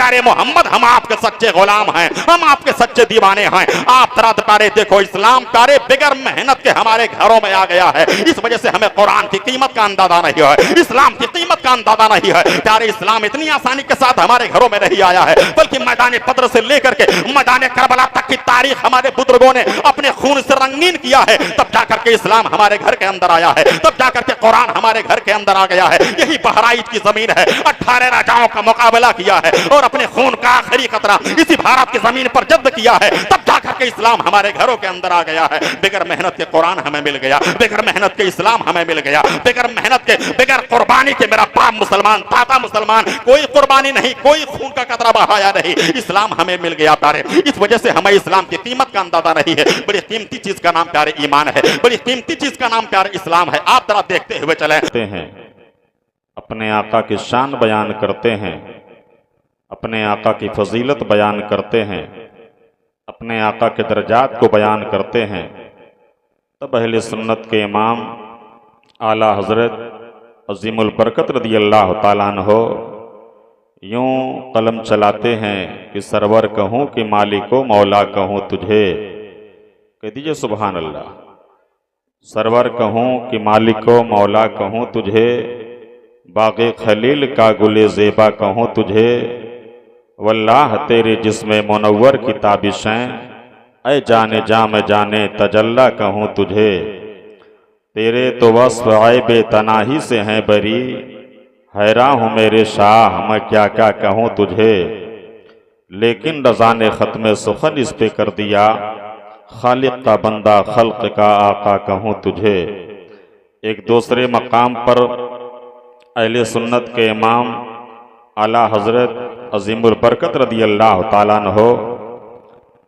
प्यारे मोहम्मद हम आपके सच्चे गुलाम हैं, हम आपके सच्चे दीवाने हैं। आप तरह प्यारे देखो इस्लाम प्यारे बगैर मेहनत के हमारे घरों में आ गया है, इस वजह से हमें कुरान की कीमत का अंदाजा नहीं है, इस्लाम की कीमत का अंदाजा नहीं है। प्यारे इस्लाम इतनी आसानी के साथ हमारे घरों में नहीं आया है, बल्कि मैदान बद्र से लेकर के मैदान करबला तक की तारीख हमारे बुजुर्गों ने अपने खून से रंगीन किया है, तब जाकर के इस्लाम हमारे घर के अंदर आया है, तब जाकर के कुरान हमारे घर के अंदर आ गया है। यही बहराइच की जमीन है, 18 राजाओं का मुकाबला किया है और अपने खून का आखिरी कतरा इसी भारत की जमीन पर जब्त किया है, तब जाकर के इस्लाम हमारे घरों के अंदर आ गया है। बगैर मेहनत के कुरान हमें मिल गया, बगैर मेहनत के इस्लाम हमें मिल गया, बगैर मेहनत के बगैर कुर्बानी के मेरा बाप मुसलमान दादा मुसलमान, कोई कुर्बानी नहीं, कोई खून का कतरा बहाया नहीं, इस्लाम हमें मिल गया प्यारे। इस वजह से हमें इस्लाम की कीमत का अंदाजा नहीं है। बड़ी कीमती चीज का नाम प्यारे ईमान है, बड़ी कीमती चीज का नाम प्यारे इस्लाम है। आप जरा देखते हुए चले हैं, अपने आका की शान बयान करते हैं, अपने आका की फजीलत बयान करते हैं, अपने आका के दर्जात को बयान करते हैं, तब अहले सुन्नत के इमाम आला हजरत अजीमुल बरकत रदी अल्लाह ताला अन्हो यूं कलम चलाते हैं कि सरवर कहूँ कि मालिको मौला कहूँ तुझे। कह दीजिए सुभान अल्लाह। सरवर कहूँ कि मालिको मौला कहूँ तुझे, बाग़े खलील का गुले ज़ेबा कहूँ तुझे, वल्लाह तेरे जिस्मे मुनव्वर की ताबिशें, ऐ जाने जाम जाने तजल्ला कहूँ तुझे। तेरे तो वस्फ़ ऐबे तनाही से हैं बरी, हैरान हूँ मेरे शाह मैं क्या क्या कहूँ तुझे। लेकिन रज़ा ने ख़त्म सुखन इस पे कर दिया, खालिक का बंदा खल्क का आका कहूँ तुझे। एक दूसरे मकाम पर अहले सुन्नत के इमाम आला हजरत अजीमुल बरकत रदी अल्लाह ताला अन्हो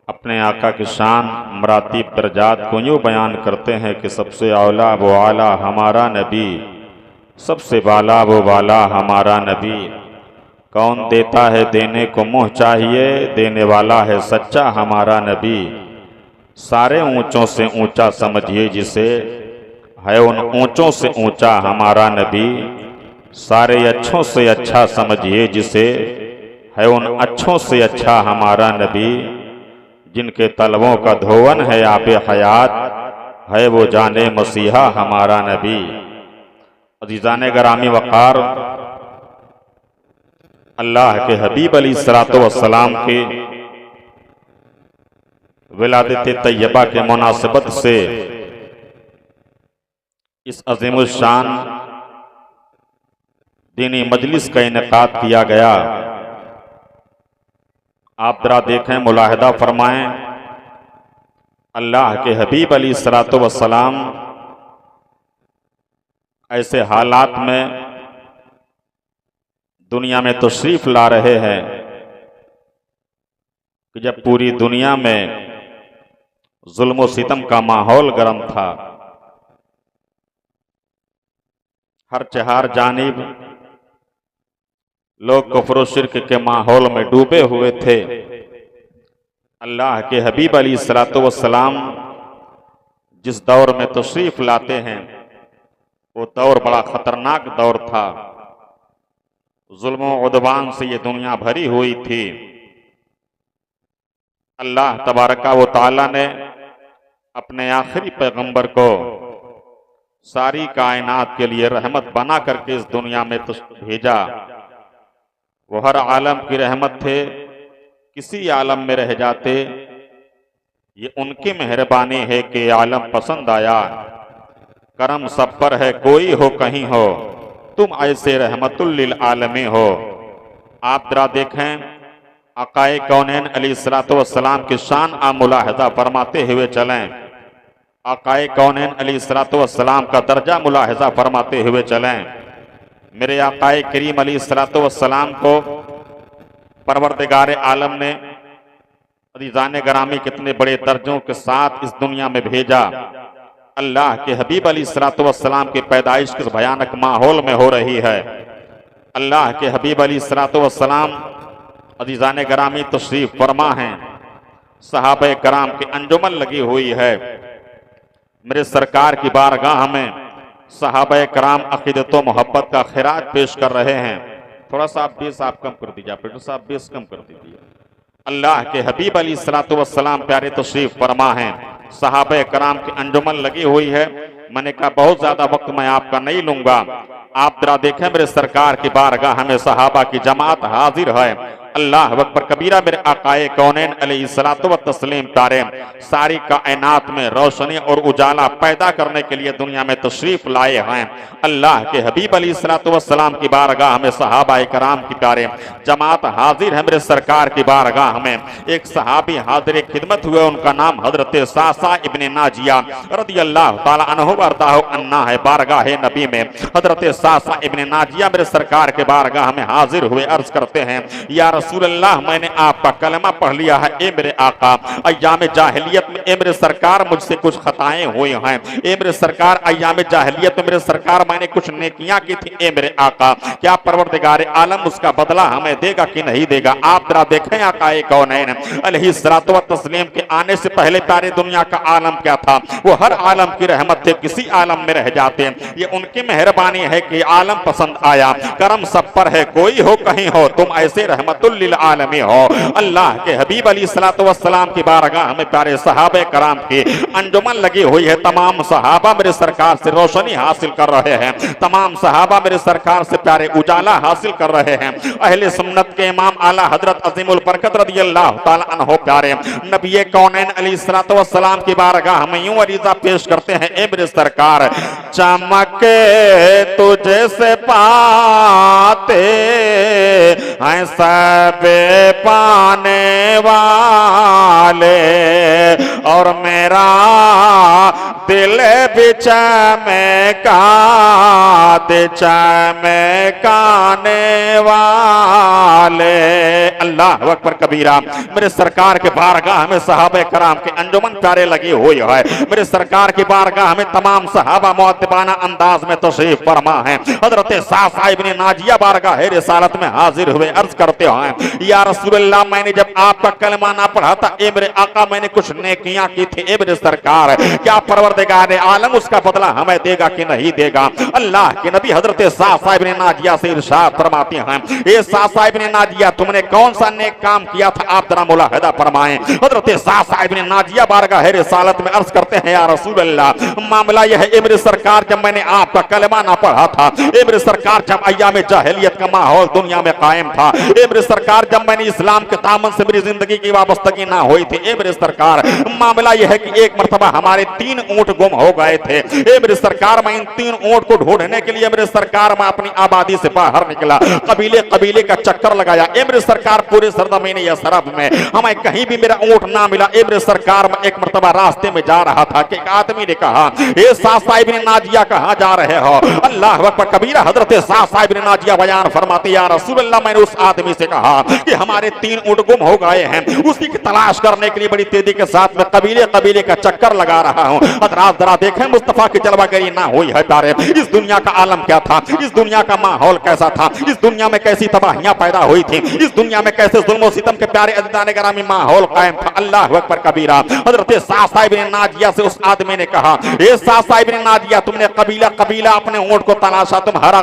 अपने आका की शान मरातीब दर्जात को यूँ बयान करते हैं कि सबसे औला वो आला हमारा नबी, सबसे बाला वो बाला हमारा नबी। कौन देता है देने को मुँह चाहिए, देने वाला है सच्चा हमारा नबी। सारे ऊंचों से ऊंचा समझिए जिसे, है उन ऊंचों से ऊंचा हमारा नबी। सारे अच्छों से अच्छा समझिए जिसे, है उन अच्छों से अच्छा हमारा नबी। जिनके तलवों का धोवन है आबे हयात, है वो जाने मसीहा हमारा नबी। अजीज़ान गिरामी वक़ार, अल्लाह के हबीब अलैहिस्सलातु वस्सलाम के विलादत तैयबा के मुनासिबत से इस अज़ीमुल शान दीनी मजलिस का इनेकाद किया गया। आप जरा देखें, मुलाहिदा फरमाएं, अल्लाह के हबीब अलैहिस्सलातु वस्सलाम ऐसे हालात में दुनिया में तशरीफ ला रहे हैं कि जब पूरी दुनिया में जुल्म व सितम का माहौल गर्म था, हर चहार जानिब लोग कुफ्र व शिर्क के माहौल में डूबे हुए थे। अल्लाह के हबीब अलैहिस्सलातु वस्सलाम जिस दौर में तशरीफ लाते हैं वो दौर बड़ा खतरनाक दौर था। जुल्म व उद्वान से ये दुनिया भरी हुई थी। अल्लाह तबारका व तआला ने अपने आखिरी पैगंबर को सारी कायनात के लिए रहमत बना करके इस दुनिया में भेजा। वो हर आलम की रहमत थे, किसी आलम में रह जाते, ये उनकी मेहरबानी है कि आलम पसंद आया। करम सब पर है कोई हो कहीं हो, तुम ऐसे रहमतुल लिल आलमीन हो। आप जरा देखें, आकाए कौनैन अलैहिस्सलातु वस्सलाम की शान आ मुलाहिदा फरमाते हुए चलें। आकाए कौनैन अलैहिस्सलातु वस्सलाम का दर्जा मुलाहिदा फरमाते हुए चलें। मेरे आकाए करीम अलैहिस्सलातु वस्सलाम को परवरदिगार आलम ने अज़ीज़ान गिरामी कितने बड़े दर्जों के साथ इस दुनिया में भेजा। अल्लाह के हबीब अलैहिस्सलातु वस्सलाम की पैदाइश किस भयानक माहौल में हो रही है। अल्लाह के हबीब अलैहिस्सलातु वस्सलाम अज़ीज़ान गिरामी तशरीफ फरमा हैं, सहाबा कराम की अंजुमन लगी हुई है। मेरे सरकार की बारगाह में सहाबा कराम अक़ीदत व मोहब्बत का खिराज पेश कर रहे हैं। थोड़ा सा आप बेस आप कम कर दीजिए, ऑपरेटर साहब बेस कम कर दीजिए। अल्लाह के हबीब अलैहिस्सलातु वस्सलाम प्यारे तशरीफ फरमा हैं, सहाबे कराम की अंजुमन लगी हुई है। मैंने कहा बहुत ज्यादा वक्त मैं आपका नहीं लूंगा, आप जरा देखें मेरे सरकार की बारगाह में सहाबा की जमात हाजिर है। अल्लाह अकबर कबीरा, मेरे आकाए कौनैन अलैहिस्सलातु व तस्लीम तारे सारी कायनात में रोशनी और उजाला पैदा करने के लिए दुनिया में तशरीफ लाए हैं। अल्लाह के हबीब अलैहिस्सलातु वस्सलाम की बारगाह में सहाबा कराम की प्यारे जमात हाजिर है। मेरे सरकार की बारगाह में एक सहाबी हाजिर खिदमत हुए, उनका नाम हजरत सासा इब्ने नाजिया रदियल्लाहु ताला अन्हु वरदाहु अन्ना है। बारगाह नबी में हजरत सासा इब्ने नाजिया मेरे सरकार के बारगाह में हाजिर हुए, अर्ज करते हैं या रसूल अल्लाह, मैंने आपका कलमा पढ़ लिया है ए मेरे आका। अय्याम जाहिलियत में ए मेरे सरकार मुझसे कुछ खताएं हुई हैं, ए मेरे सरकार अय्याम जाहिलियत में मेरे सरकार मैंने कुछ नेकियां की थी ए मेरे आका। क्या परवरदिगार आलम उसका बदला हमें देगा कि नहीं देगा? आप जरा देखें आकाए कौनैन अलैहिस्सलातु व तस्लीम के आने से पहले प्यारे दुनिया का आलम क्या था? वो हर आलम की रहमत थे, किसी आलम में रह जाते। ये उनकी मेहरबानी है कि आलम पसंद आया, करम सब पर है, कोई हो कहीं हो, तुम ऐसे रहमतुल लिल आलमी हो। अल्लाह के हबीब अलैहिस्सलातु वस्सलाम की बारगाह में प्यारे सहाबे कराम की अंजुमन लगी हुई है। तमाम सहाबा मेरे सरकार से रोशनी हासिल कर रहे हैं, तमाम सहाबा मेरे सरकार से प्यारे उजाला हासिल कर रहे हैं। अहले सुन्नत के इमाम आला हजरत अजीमुल बरकत रदियल्लाहु ताला अन्हु प्यारे नबी कौनैन अलैहिस्सलातु वस्सलाम की बारगाह में यूं अरीजा पेश करते हैं, ए मेरे सरकार चमके तुझे से पाते हैं सब पाने वाले, और मेरा दिल भी चमकाने वाले। अल्लाह अकबर कबीरा, मेरे सरकार के बारगाह में सहाबे कराम के अंजुमन प्यारे लगी हुई है। मेरे सरकार की बारगाह में तमाम सहाबा मुअद्दिबाना अंदाज में तशरीफ फरमा है। हजरत सासा इब्ने नाजिया बारगाह रिसालत में हाजिर हुए, अर्ज करते हैं या रसूलल्लाह, मैंने जब आपका कलमा ना पढ़ा था ए मेरे आका, मैंने कुछ नेकियां की थी ए मेरे सरकार। क्या परवरदिगार आलम उसका बदला हमें देगा कि नहीं देगा? अल्लाह के नबी हजरत सासा इब्ने नाजिया से इरशाद फरमाते हैं, ए सासा इब्ने नाजिया, तुमने कौन सा नेक काम किया था? आप जरा मुलाहिदा फरमाएं। हजरत सासा इब्ने नाजिया बारगाह रिसालत में अर्ज करते हैं, या रसूलल्लाह, मामला यह है ए मेरे सरकार, जब मैंने आपका कलमा ना पढ़ा था ए मेरे सरकार, जब अय्याम जाहिलियत का माहौल दुनिया में कायम था ए मेरे सरकार, जब मैंने इस्लाम के दामन से मेरी जिंदगी की वाबस्तगी ना हुई थी ए मेरे सरकार, मामला यह है कि एक मर्तबा हमारे 3 ऊंट गुम हो गए थे ए मेरे सरकार। मैं इन 3 ऊंट को ढूंढने के लिए मेरे सरकार मैं अपनी आबादी से बाहर निकला, कबीले कबीले का चक्कर लगाया ए मेरे सरकार। पूरे सरजमीन या सरब में हमें कहीं भी मेरा ऊंट ना मिला ए मेरे सरकार। मैं एक मर्तबा रास्ते में जा रहा था कि एक आदमी ने कहा, ए सासा इब्ने नाजिया कहां जा रहे हो? अल्लाह अकबर कबीरा, हजरत सासा इब्ने नाजिया बयान फरमाते, या रसूलल्लाह, मैंने उस आदमी से कहा कि हमारे 3 ऊंट गुम हो गए हैं, उसी की तलाश करने के लिए बड़ी तेजी के साथ में कबीले कबीले का चक्कर लगा रहा हूं। हजरात जरा देखें मुस्तफा की जलवागरी ना हुई है प्यारे, इस दुनिया का आलम क्या था, इस दुनिया का माहौल कैसा था, इस दुनिया में कैसी तबाहियां पैदा हुई थी, इस दुनिया में कैसे जुल्म सितम के प्यारे अज़ीज़ान गिरामी माहौल कायम था। अल्लाह अकबर कबीरा, हजरत सासा इब्ने नाजिया से उस आदमी ने कहा, ए सासा इब्ने नाजिया, तुमने कबीला कबीला अपने ऊंट को तलाशा, तुम्हारा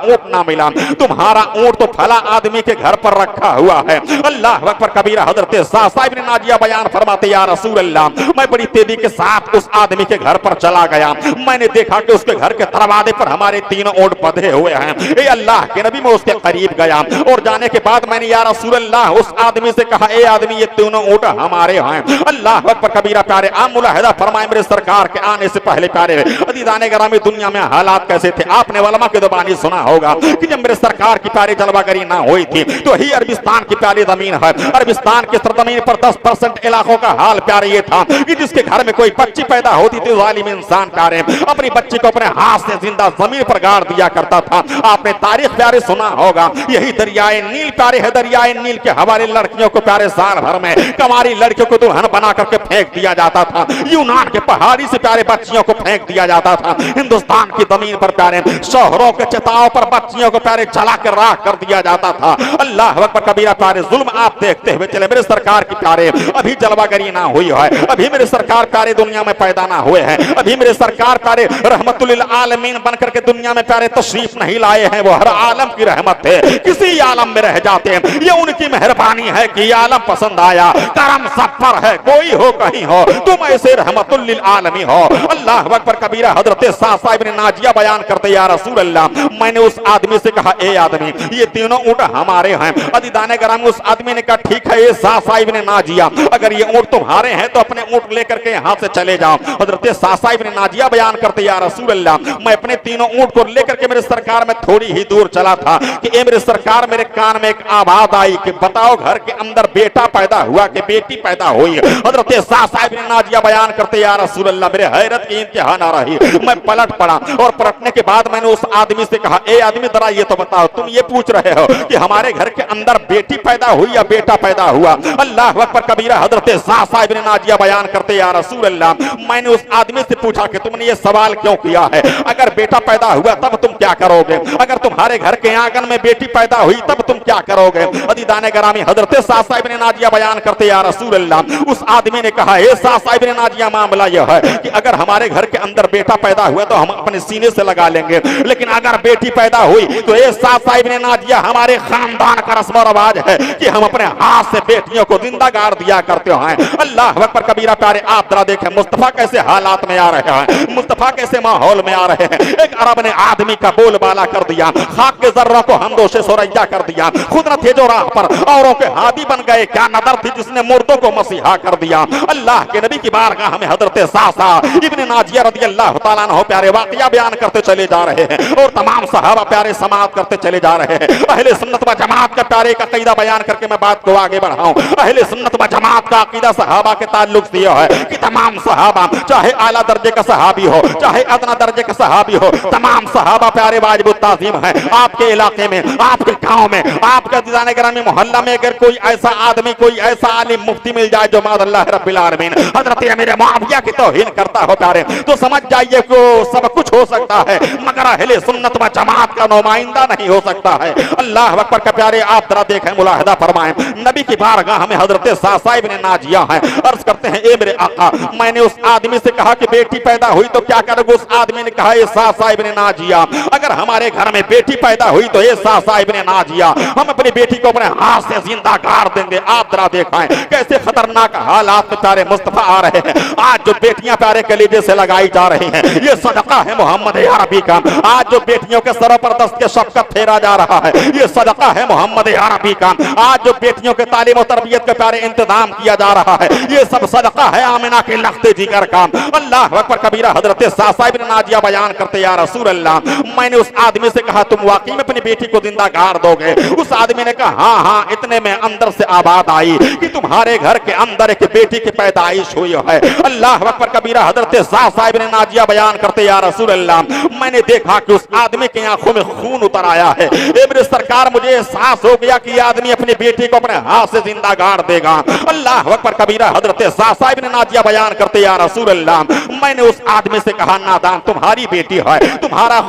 ऊंट ना मिला, तुम्हारा ऊंट तो फला आदमी के घर पर रखा हुआ है। अल्लाह अकबर कबीरा, हजरत सासा इब्ने नाजिया बयान फरमाते, या रसूल अल्लाह, मैं बड़ी तेजी के साथ उस आदमी के घर पर चला गया। मैंने देखा कि उसके घर के दरवाजे पर हमारे 3 ऊंट बंधे हुए हैं। ए अल्लाह के नबी, मैं उसके करीब गया और जाने के बाद मैंने या रसूल अल्लाह उस आदमी से कहा, ए आदमी, ये 3 ऊंट हमारे हैं। अल्लाह अकबर कबीरा प्यारे, आप मुलाहिदा फरमाए मेरे सरकार के आने से पहले प्यारे अज़ीज़ान गिरामी दुनिया में हालात कैसे थे? आपने वलमा की ज़बानी सुना होगा कि जब मेरे सरकार की प्यारी जलवागरी ना हुई थी तो ही अरबिस्तान की प्यारी जमीन है, अरबिस्तान की सरजमीन पर 10% इलाकों का हाल प्यारे ये था कि जिसके घर में कोई बच्ची पैदा होती थी, जालिम इंसान प्यारे अपनी बच्ची को अपने हाथ से जिंदा जमीन पर गाड़ दिया करता था। आपने तारीख प्यारे सुना होगा, यही दरियाए नील प्यारे है, दरियाए नील के हवाले लड़कियों को प्यारे साल भर में कमारी लड़कियों को दुल्हन बना करके फेंक दिया जाता था। यूनान के पहाड़ी से प्यारे बच्चियों को फेंक दिया जाता था। हिंदुस्तान की जमीन पर प्यारे शहरों के चिताओं पर बच्चियों को प्यारे जला कर राख कर दिया जाता था। अल्लाह अकबर कबीरा प्यारे सारे जुल्म आप देखते हुए चले मेरे सरकार की प्यारे। अभी जलवागरी ना हुई है, अभी मेरे सरकार प्यारे दुनिया में पैदा ना हुए हैं, अभी मेरे सरकार प्यारे रहमतुल आलमीन बनकर के दुनिया में प्यारे तशरीफ नहीं लाए हैं। वो हर आलम की रहमत है, किसी आलम में रह जाते हैं, ये उनकी मेहरबानी है कि आलम पसंद आया। करम सब पर है, कोई हो कहीं हो, तुम ऐसे रहमतुल आलमीन हो। अल्लाह अकबर कबीरा। हजरत साहब ने नाजिया बयान करते या रसूल अल्लाह, मैंने उस आदमी से कहा ए आदमी ये तीनों ऊंट हमारे हैं। अदीदाने ग्राम उस आदमी ने कहा ठीक है ये साहब ने नाजिया, अगर ये ऊंट तुम्हारे हैं तो अपने ऊंट लेकर के यहाँ से चले जाओ। हजरत साहब ने नाजिया बयान करते या रसूल अल्लाह, मैं अपने तीनों ऊंट को लेकर के मेरे सरकार में थोड़ी ही दूर चला था कि ए मेरे सरकार मेरे कान में एक आवाज आई कि बताओ घर के अंदर बेटा पैदा हुआ कि बेटी पैदा हुई। हजरत साहब ने नाजिया बयान करते या रसूल अल्लाह, मेरे हैरत की इंतहा ना रही, मैं पलट पड़ा और पलटने के बाद मैंने उस आदमी से कहा ए आदमी जरा ये तो बताओ, तुम ये पूछ रहे हो कि हमारे घर के अंदर बेटी पैदा हुई या बेटा पैदा हुआ। अल्लाह अकबर कबीरा। हजरत साहब ने नाजिया बयान करते या रसूल अल्लाह, मैंने उस आदमी से पूछा कि तुमने ये सवाल क्यों किया है, अगर बेटा पैदा हुआ तब तुम क्या करोगे, अगर तुम्हारे घर के आंगन में बेटी पैदा हुई तब तुम क्या करोगे। अदीदाने ग्रामी हजरत साहब ने नाजिया बयान करते या रसूल अल्लाह, उस आदमी ने कहा हे साहब ने नाजिया मामला यह है कि अगर हमारे घर के अंदर बेटा पैदा हुआ तो हम अपने सीने से लगा लेंगे, लेकिन अगर बेटी पैदा हुई तो ये साहब ने नाजिया हमारे खानदान का रस्म और रवाज है कि हम अपने हाथ से बेटियों को जिंदा गाड़ दिया करते हैं। अल्लाह अकबर कबीरा। प्यारे आप जरा देखें मुस्तफा कैसे हालात में आ रहे हैं, मुस्तफा कैसे माहौल में आ रहे हैं। एक अरब ने आदमी का बोलबाला कर दिया, खाक के जर्रों को हमदोशे सोरैया कर दिया, खुद न थे जो राह पर औरों के हादी बन गए, क्या नदर थी जिसने मुर्दों को मसीहा कर दिया। अल्लाह के नबी की बारगाह में हजरत साहब इब्ने नाजिया रज़ी अल्लाह तआला अन्हु प्यारे वाकया बयान करते चले जा रहे हैं और तमाम सहाबा प्यारे समाअत करते चले जा रहे हैं। अहले सुन्नत व जमात का प्यारे एक अकीदा बयान करके मैं बात को आगे बढ़ाऊं। अहले सुन्नत व जमात का अकीदा सहाबा के ताल्लुक से यह है कि तमाम सहाबा चाहे आला दर्जे का सहाबी हो चाहे अदना दर्जे का सहाबी हो, तमाम सहाबा प्यारे वाजिब ताज़ीम है। आपके इलाके में, आपके गांव में, आपके दीदाने ग्रामी मोहल्ला में अगर कोई ऐसा आदमी, कोई ऐसा आलिम मुफ्ती मिल जाए जो मादअल्लाह रब्बिल आलमीन हजरत अमीर मुआविया की तौहीन करता हो प्यारे, तो समझ जाइए कि सब कुछ हो सकता है मगर अहले सुन्नत व जमात का नुमाइंदा नहीं हो सकता है। अल्लाह अकबर का प्यारे आप जरा देखें, मुलाहिदा फरमाएं, नबी की बारगाह में हजरत साहब ने नाजिया है, अर्ज करते हैं ए मेरे आका, मैंने उस आदमी से कहा कि बेटी पैदा हुई तो क्या करोगे। उस आदमी ने कहा ये साहब ने नाजिया, अगर हमारे घर में बेटी पैदा हुई तो ये साहब ने नाजिया हम अपनी बेटी को अपने हाथ से जिंदा गाड़ देंगे। आप जरा देखें कैसे खतरनाक हालात में प्यारे मुस्तफा आ रहे हैं। आज जो बेटियां प्यारे कलीजे से लगाई जा रही हैं ये सदका है मोहम्मद अरबी का। आज जो बेटियों के सरों पर दस्त के शफ़क़त फेरा जा रहा है ये सदका है मोहम्मद अरबी का। आज जो बेटियों के तालीम और तरबियत का प्यारे इंतजाम किया जा रहा है ये सब सदका है आमिना के लख्ते जिगर का। अल्लाह अकबर कबीरा। हजरत साहब ने नाजिया बयान करते या रसूल अल्लाह, मैंने उस आदमी से कहा तुम वाकई में अपनी बेटी को जिंदा गाड़ दोगे। उस आदमी ने कहा हाँ हाँ, इतने में अंदर से आवाज आई कि तुम्हारे घर के अंदर एक बेटी की पैदाइश हुई है। अल्लाह अकबर कबीरा। हजरत साहब ने नाजिया बयान करते या रसूल अल्लाह, मैंने देखा कि उस आदमी की आंखों में खून उतर आया है। ए मेरे सरकार, मुझे एहसास हो गया कि आदमी अपनी बेटी को अपने हाथ से जिंदा गाड़ देगा। अल्लाह अकबर कबीरा। हजरत साहब ने नाजिया बयान करते या रसूल अल्लाह, मैंने उस आदमी से कहा नादान, तुम्हारी बेटी है, तुम्हारा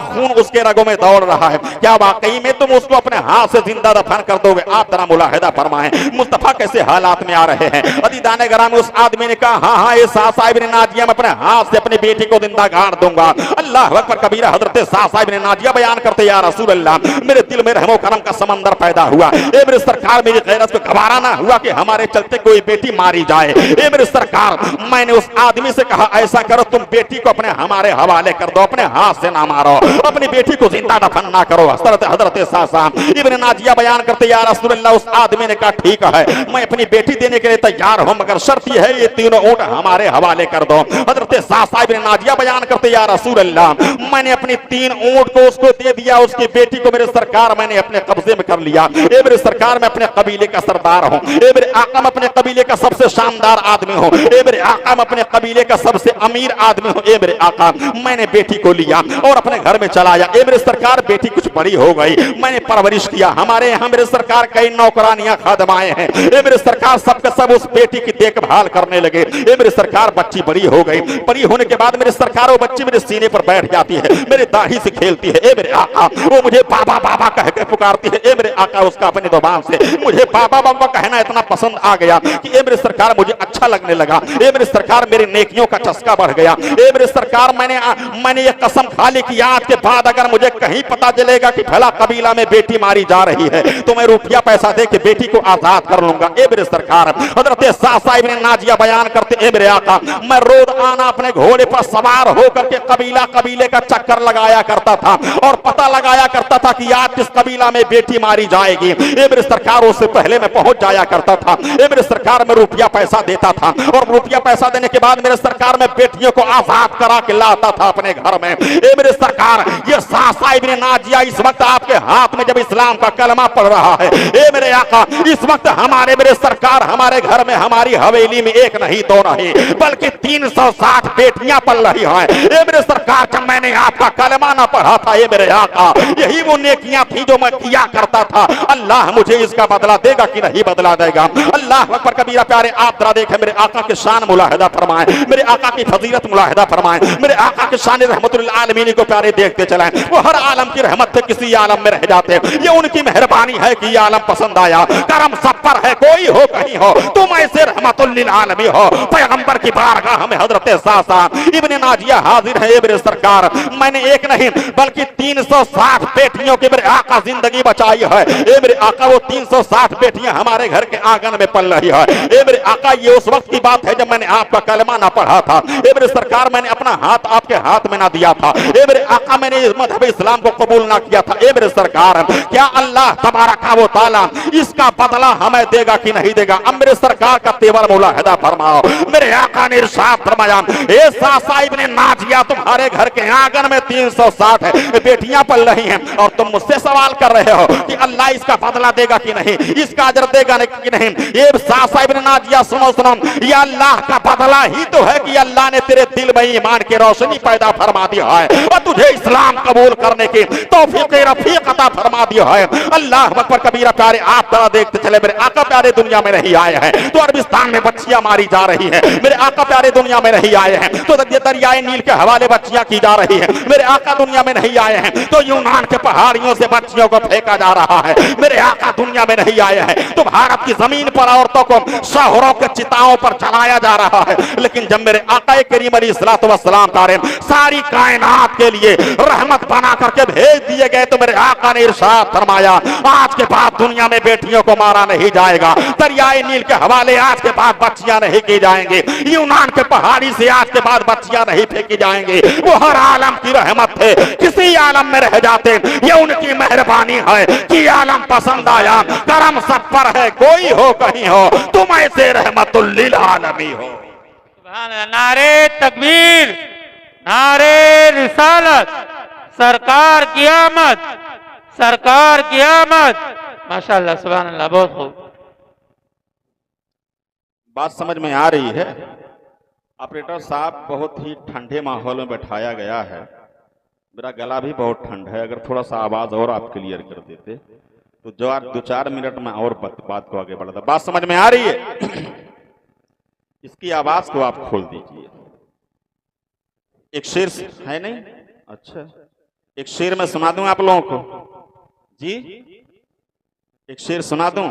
खून उसके रगों में दौड़ रहा है, क्या वाकई में तुम उसको अपने हाथ से जिंदा दफन कर दोगे। आप जरा मुलाहिदा फरमाएं मुस्तफा कैसे हालात में आ रहे हैं। अदीदाने ग्रामी उस आदमी ने कहा हाँ हाँ ये साहब ने नाजिया मैं अपने हाथ से अपनी बेटी को जिंदा गाड़ दूंगा। अल्लाह अकबर कबीरा। हजरत साहब ने नाजिया बयान करते या रसूल अल्लाह, मेरे दिल में रहमो करम का समंदर पैदा हुआ। ए मेरे सरकार, मेरी गैरत को गवारा ना हुआ कि हमारे चलते कोई बेटी मारी जाए। ए मेरे सरकार, मैंने उस आदमी से कहा ऐसा करो तुम बेटी को अपने हमारे हवाले कर दो, अपने हाथ से ना मारो, अपनी बेटी को जिंदा दफन ना करो। हजरत साहब इब्ने नाजिया बयान करते या रसूल अल्लाह, उस आदमी ने कहा ठीक है मैं अपनी बेटी देने के लिए तैयार हूं मगर शर्त यह है ये तीनों ऊंट हमारे हवाले कर दो। हजरत साहब ने नाजिया बयान करते या रसूल अल्लाह, मैंने अपनी 3 ऊंट को उसको दे दिया, उसकी बेटी को मेरे सरकार मैंने अपने कब्जे में कर लिया। ए मेरे सरकार, मैं अपने कबीले का सरदार हूं। ए मेरे आका, मैं अपने कबीले का सबसे शानदार आदमी हूं। ए मेरे आका, मैं अपने कबीले का सबसे अमीर आदमी हूं। ए मेरे आका, मैंने बेटी को लिया और अपने घर में चलाया। ए मेरे सरकार, बेटी कुछ बड़ी हो गई, मैंने परवरिश किया। हमारे यहाँ मेरे सरकार कई नौकरानियां खादमाएं हैं। ए मेरे सरकार, सबके सब उस बेटी की देखभाल करने लगे। ए मेरे सरकार, बच्ची बड़ी हो गई। बड़ी होने के बाद मेरे सरकार वो बच्ची मेरे सीने पर बैठ जाती है, मेरी दाढ़ी से खेलती है, ए मेरे आका वो मुझे बाबा बाबा कह के पुकारती है, ए मेरे आका उसका अपनी जुबान से मुझे बाबा बाबा कहना इतना पसंद आ गया कि ए मेरे सरकार मुझे अच्छा लगने लगा, ए मेरे सरकार मेरी नेकियों का चस्का बढ़ गया, ए मेरे सरकार मैंने ये कसम खा ली कि आज के बाद अगर मुझे कहीं पता चलेगा कि फला कबीला में बेटी मारी जा रही है तो मैं रुपया पैसा दे के बेटी को आजाद कर लूंगा। ए मेरे सरकार हजरत सासा इब्न नाजिया बयान करते, ए मेरे आका मैं रोज आना अपने घोड़े पर सवार होकर के कबीला कबीले का चक्कर लगाया करता था और पता लगाया करता था कि आज किस कबीला में बेटी मारी जाएगी। ए मेरे सरकार उससे पहले मैं पहुंच जाया करता था, ए मेरे सरकार में रुपया पैसा देता था और रुपया पैसा देने के बाद मेरे सरकार में बेटियों को आजाद करा के लाता था अपने घर में। ए मेरे सरकार ये सासा इब्न नाजिया इस वक्त आपके हाथ में जब इस्लाम का कलमा पढ़ रहा है, ए मेरे आका इस वक्त हमारे मेरे सरकार हमारे घर में हमारी हवेली में एक नहीं दो नहीं बल्कि 360 बेटियां पल रही हैं। ए मेरे सरकार जब मैंने आपका कलमा ना पढ़ा था, ए मेरे आका यही वो नेकियां थी जो मैं किया करता था। अल्लाह मुझे इसका बदला देगा कि नहीं बदला देगा। अल्लाह अकबर कबीरा। प्यारे आप जरा देखें, मेरे आका की शान मुलाहिदा फरमाएं, मेरे आका की फजीलत मुलाहिदा फरमाएं, मेरे आका की शान रहमतुल आलमीन को प्यारे देखते चलाएं। वो हर आलम की रहमत थे किसी आलम में रह जाते, ये उनकी मेहरबानी है कि ये आलम पसंद आया। करम सब पर है, कोई हो कहीं हो, तुम ऐसे रहमतुल लिल आलमीन हो। पैगंबर की बारगाह में हजरत सासा इब्न नाजिया हाजिर है। मेरे सरकार मैंने एक नहीं बल्कि 360 बेटियों की मेरे आका जिंदगी बचाई है। ए मेरे आका वो 360 बेटियां हमारे घर के आंगन में पल रही है। ए मेरे आका ये उस वक्त की बात है जब मैंने आपका कलमा ना पढ़ा था। ए मेरे सरकार मैंने अपना हाथ आपके हाथ में ना दिया था। ए मेरे आका मैंने इस मजहब इस्लाम को कबूल ना किया था। ए मेरे सरकार क्या अल्लाह तबारक व तआला इसका बदला हमें देगा कि नहीं देगा? अब मेरे सरकार का तेवर मुलाहिदा फरमाओ। मेरे आका ने इरशाद फरमाया, ए सासा इब्न नाजिया तुम्हारे घर के आंगन में 360 बेटियां पल रही हैं और तुम मुझसे सवाल कर रहे हो कि अल्लाह इसका बदला देगा कि नहीं, इसका अजर देगा कि नहीं। ये सासा इब्न नाजिया सुनो सुनो, ये अल्लाह का बदला ही तो है कि अल्लाह ने तेरे दिल में ईमान की रोशनी पैदा फरमा दी है और तुझे इस्लाम कबूल करने की तौफीक रफीक अता फरमा दी है। अल्लाह अकबर कबीरा। प्यारे आप जरा देखते चले, मेरे आका प्यारे दुनिया में नहीं आए हैं तो अरबिस्तान में बच्चियां मारी जा रही हैं। मेरे आका प्यारे दुनिया में नहीं आए हैं तो दरियाए नील के हवाले बच्चियां की जा रही हैं। मेरे आका दुनिया में नहीं आए हैं तो यूनान के पहाड़ियों से बच्चियों को फेंका जा रहा है। मेरे आका दुनिया में नहीं आए हैं तो भारत की जमीन पर औरतों को शहरों के चिताओं पर जलाया जा रहा है। लेकिन जब मेरे आका करीम अलैहिस्सलातु वस्सलाम सारी कायनात के लिए रहमत बना करके भेज दिए गए तो मेरे आका ने इरशाद फरमाया, आज के बाद दुनिया में बेटियों को मारा नहीं जाएगा। दरियाए नील के हवाले आज के बाद बच्चियां नहीं की जाएंगी। यूनान के पहाड़ी से आज के बाद बच्चियां नहीं फेंकी जाएंगी। वो हर आलम की रहमत थे, किसी आलम में रह जाते, ये उनकी मेहरबानी है कि आलम पसंद आया। करम सब पर है, कोई हो कहीं हो, तुम ऐसे रहमतुल लिल आलमीन हो। नारे तकबीर, नारे रिसालत, सरकार की आमद, सरकार की आमद। माशाअल्लाह, सुभान अल्लाह, बहुत खूब। बात समझ में आ रही है? ऑपरेटर साहब, बहुत ही ठंडे माहौल में बैठाया गया है, मेरा गला भी बहुत ठंड है। अगर थोड़ा सा आवाज और आप क्लियर कर देते तो जो 2-4 मिनट में और बात को आगे बढ़ाता। बात समझ में आ रही है? इसकी आवाज को आप खोल दीजिए। एक शेर है नहीं? अच्छा, एक शेर मैं सुना दूं आप लोगों को जी, एक शेर सुना दूं।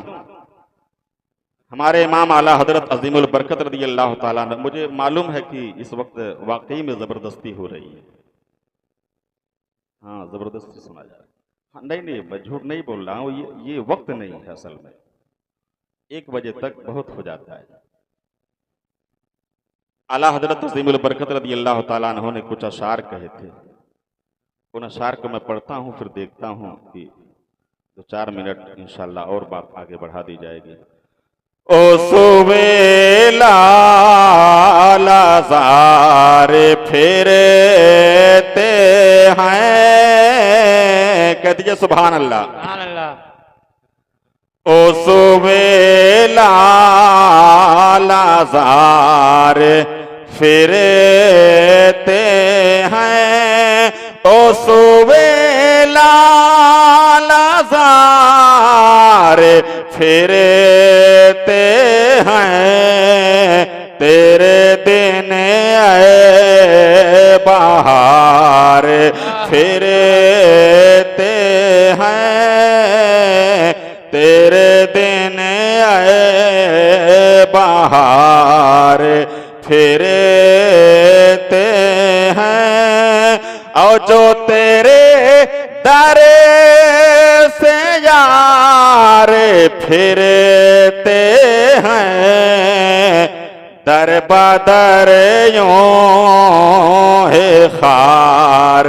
हमारे इमाम आला हजरत अजीमुल बरकत रज़ी अल्लाह ताला अन्हु, मुझे मालूम है कि इस वक्त वाकई में जबरदस्ती हो रही है। हाँ, जबरदस्ती सुना जा रहा है। हाँ, नहीं, मैं झूठ नहीं बोल रहा हूँ, ये वक्त नहीं है। असल में 1 बजे तक बहुत हो जाता है। आला हजरत अज़ीमुल बरकत रज़ी अल्लाह ताला अन्हु ने कुछ अशार कहे थे। उन अशार को मैं पढ़ता हूँ, फिर देखता हूँ कि 2-4 मिनट इंशाअल्लाह और बात आगे बढ़ा दी जाएगी। ओ सुबेला लाज़ारे फेरते हैं, कह दीजिए सुभान अल्लाह। सुभान अल्लाह। ओ सुबेला लाज़ारे फेरते हैं, ओ सुबेला लाज़ारे फेरते हैं, तेरे दिन आए बहार फिरते हैं, तेरे दिन आए बाहर फिरते हैं, और जो तेरे दर से यार फिरते हैं, दर बदर यूं है खार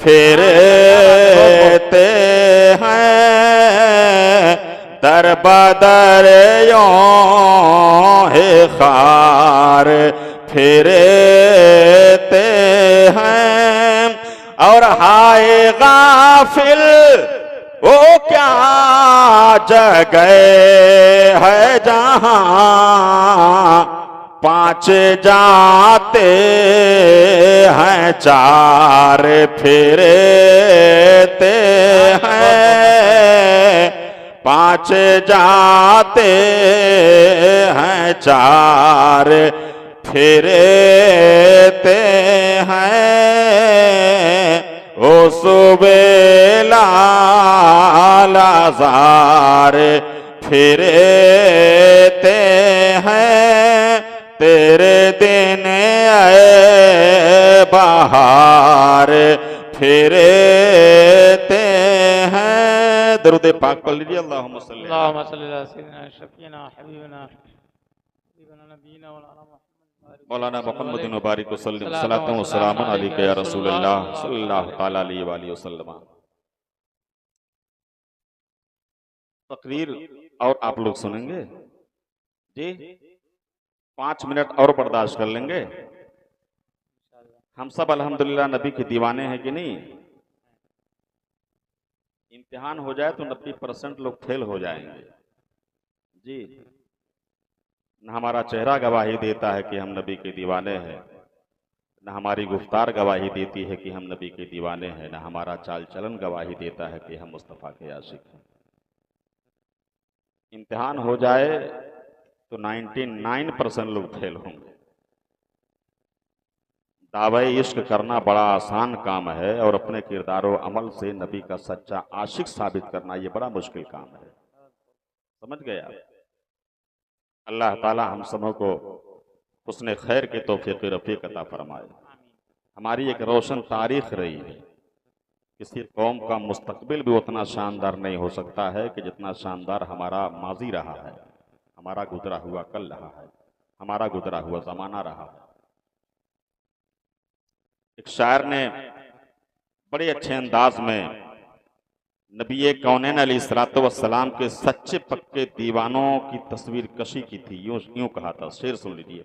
फिरते हैं, दर बदर यूं है खार फिरते हैं। और हाय गाफिल वो क्या जगह है जहां पांच जाते हैं चार फिरते हैं, पांच जाते हैं चार फिरते हैं। ओ सुबेला लाज़ार फिरते हैं, तेरे दिन आए बाहर फिरते हैं। दरूद पाक पढ़ लीजिए। अल्लाहुम्मा सल्ली अल्लाहुम्मा सल्ली अला सय्यिदिना शफीना हबीबना नबीना मौलाना मोहम्मद मुबारक सल्लल्लाहु व सलामुन अलैका या रसूलल्लाह सल्लल्लाहु तआला अलैहि वसल्लम। तकरीर और आप लोग सुनेंगे जी? 5 मिनट और बर्दाश्त कर लेंगे? हम सब अल्हम्दुलिल्लाह नबी के दीवाने हैं कि नहीं? इम्तिहान हो जाए तो 90% लोग फेल हो जाएंगे जी। न हमारा चेहरा गवाही देता है कि हम नबी के दीवाने हैं, न हमारी गुफ्तार गवाही देती है कि हम नबी के दीवाने हैं, न हमारा चाल चलन गवाही देता है कि हम मुस्तफ़ा के आशिक हैं। इम्तिहान हो जाए तो 99% लोग फेल होंगे। दावे इश्क करना बड़ा आसान काम है और अपने किरदार व अमल से नबी का सच्चा आशिक साबित करना ये बड़ा मुश्किल काम है। समझ गए आप? अल्लाह ताला हम सबों को हुस्न खैर के तौफीक रफ़ीक अता फरमाए। हमारी एक रोशन तारीख रही है। किसी कौम का मुस्तकबिल भी उतना शानदार नहीं हो सकता है कि जितना शानदार हमारा माजी रहा है, हमारा गुजरा हुआ कल रहा है, हमारा गुजरा हुआ ज़माना रहा है। एक शायर ने बड़े अच्छे अंदाज में नबी कौनैन अलैहिस्सलातु वस्सलाम के सच्चे पक्के दीवानों की तस्वीर कशी की थी। यूं कहा था, शेर सुन लीजिए।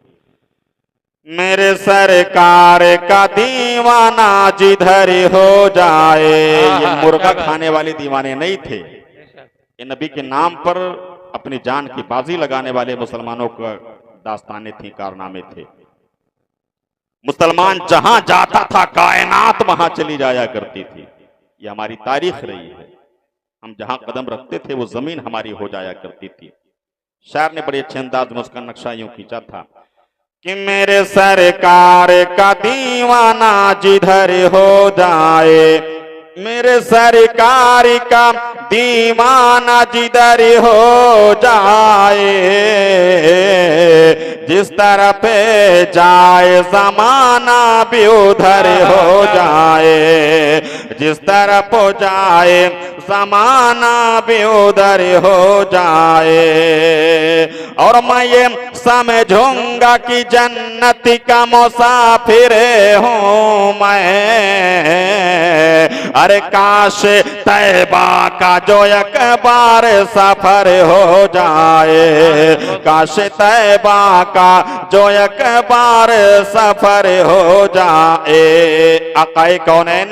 मेरे सरकार का दीवाना जिधर हो जाए। ये मुर्गा खाने वाले दीवाने नहीं थे, ये नबी के नाम पर अपनी जान की बाजी लगाने वाले मुसलमानों का दास्तानें थी, कारनामे थे। मुसलमान जहां जाता था कायनात वहां चली जाया करती थी। ये हमारी तारीख रही है। हम जहां कदम रखते थे वो जमीन हमारी हो जाया करती थी। शायर ने बड़े अच्छे अंदाज में उसका नक्शा यूं खींचा था कि मेरे सरकार का दीवाना जिधर हो जाए, मेरे सरकार का दीवाना जिधर हो जाए, जिस तरह पे जाए जमाना भी उधर हो जाए, जिस तरफ जाए जमाना भी उधर हो जाए। और मैं ये समझूंगा कि जन्नत का मुसाफिर हूँ मैं। अरे काश तैबा का जो एक बार सफर हो जाए, काश तैबा का जो एक बार सफर हो जाए। आकाए कौनैन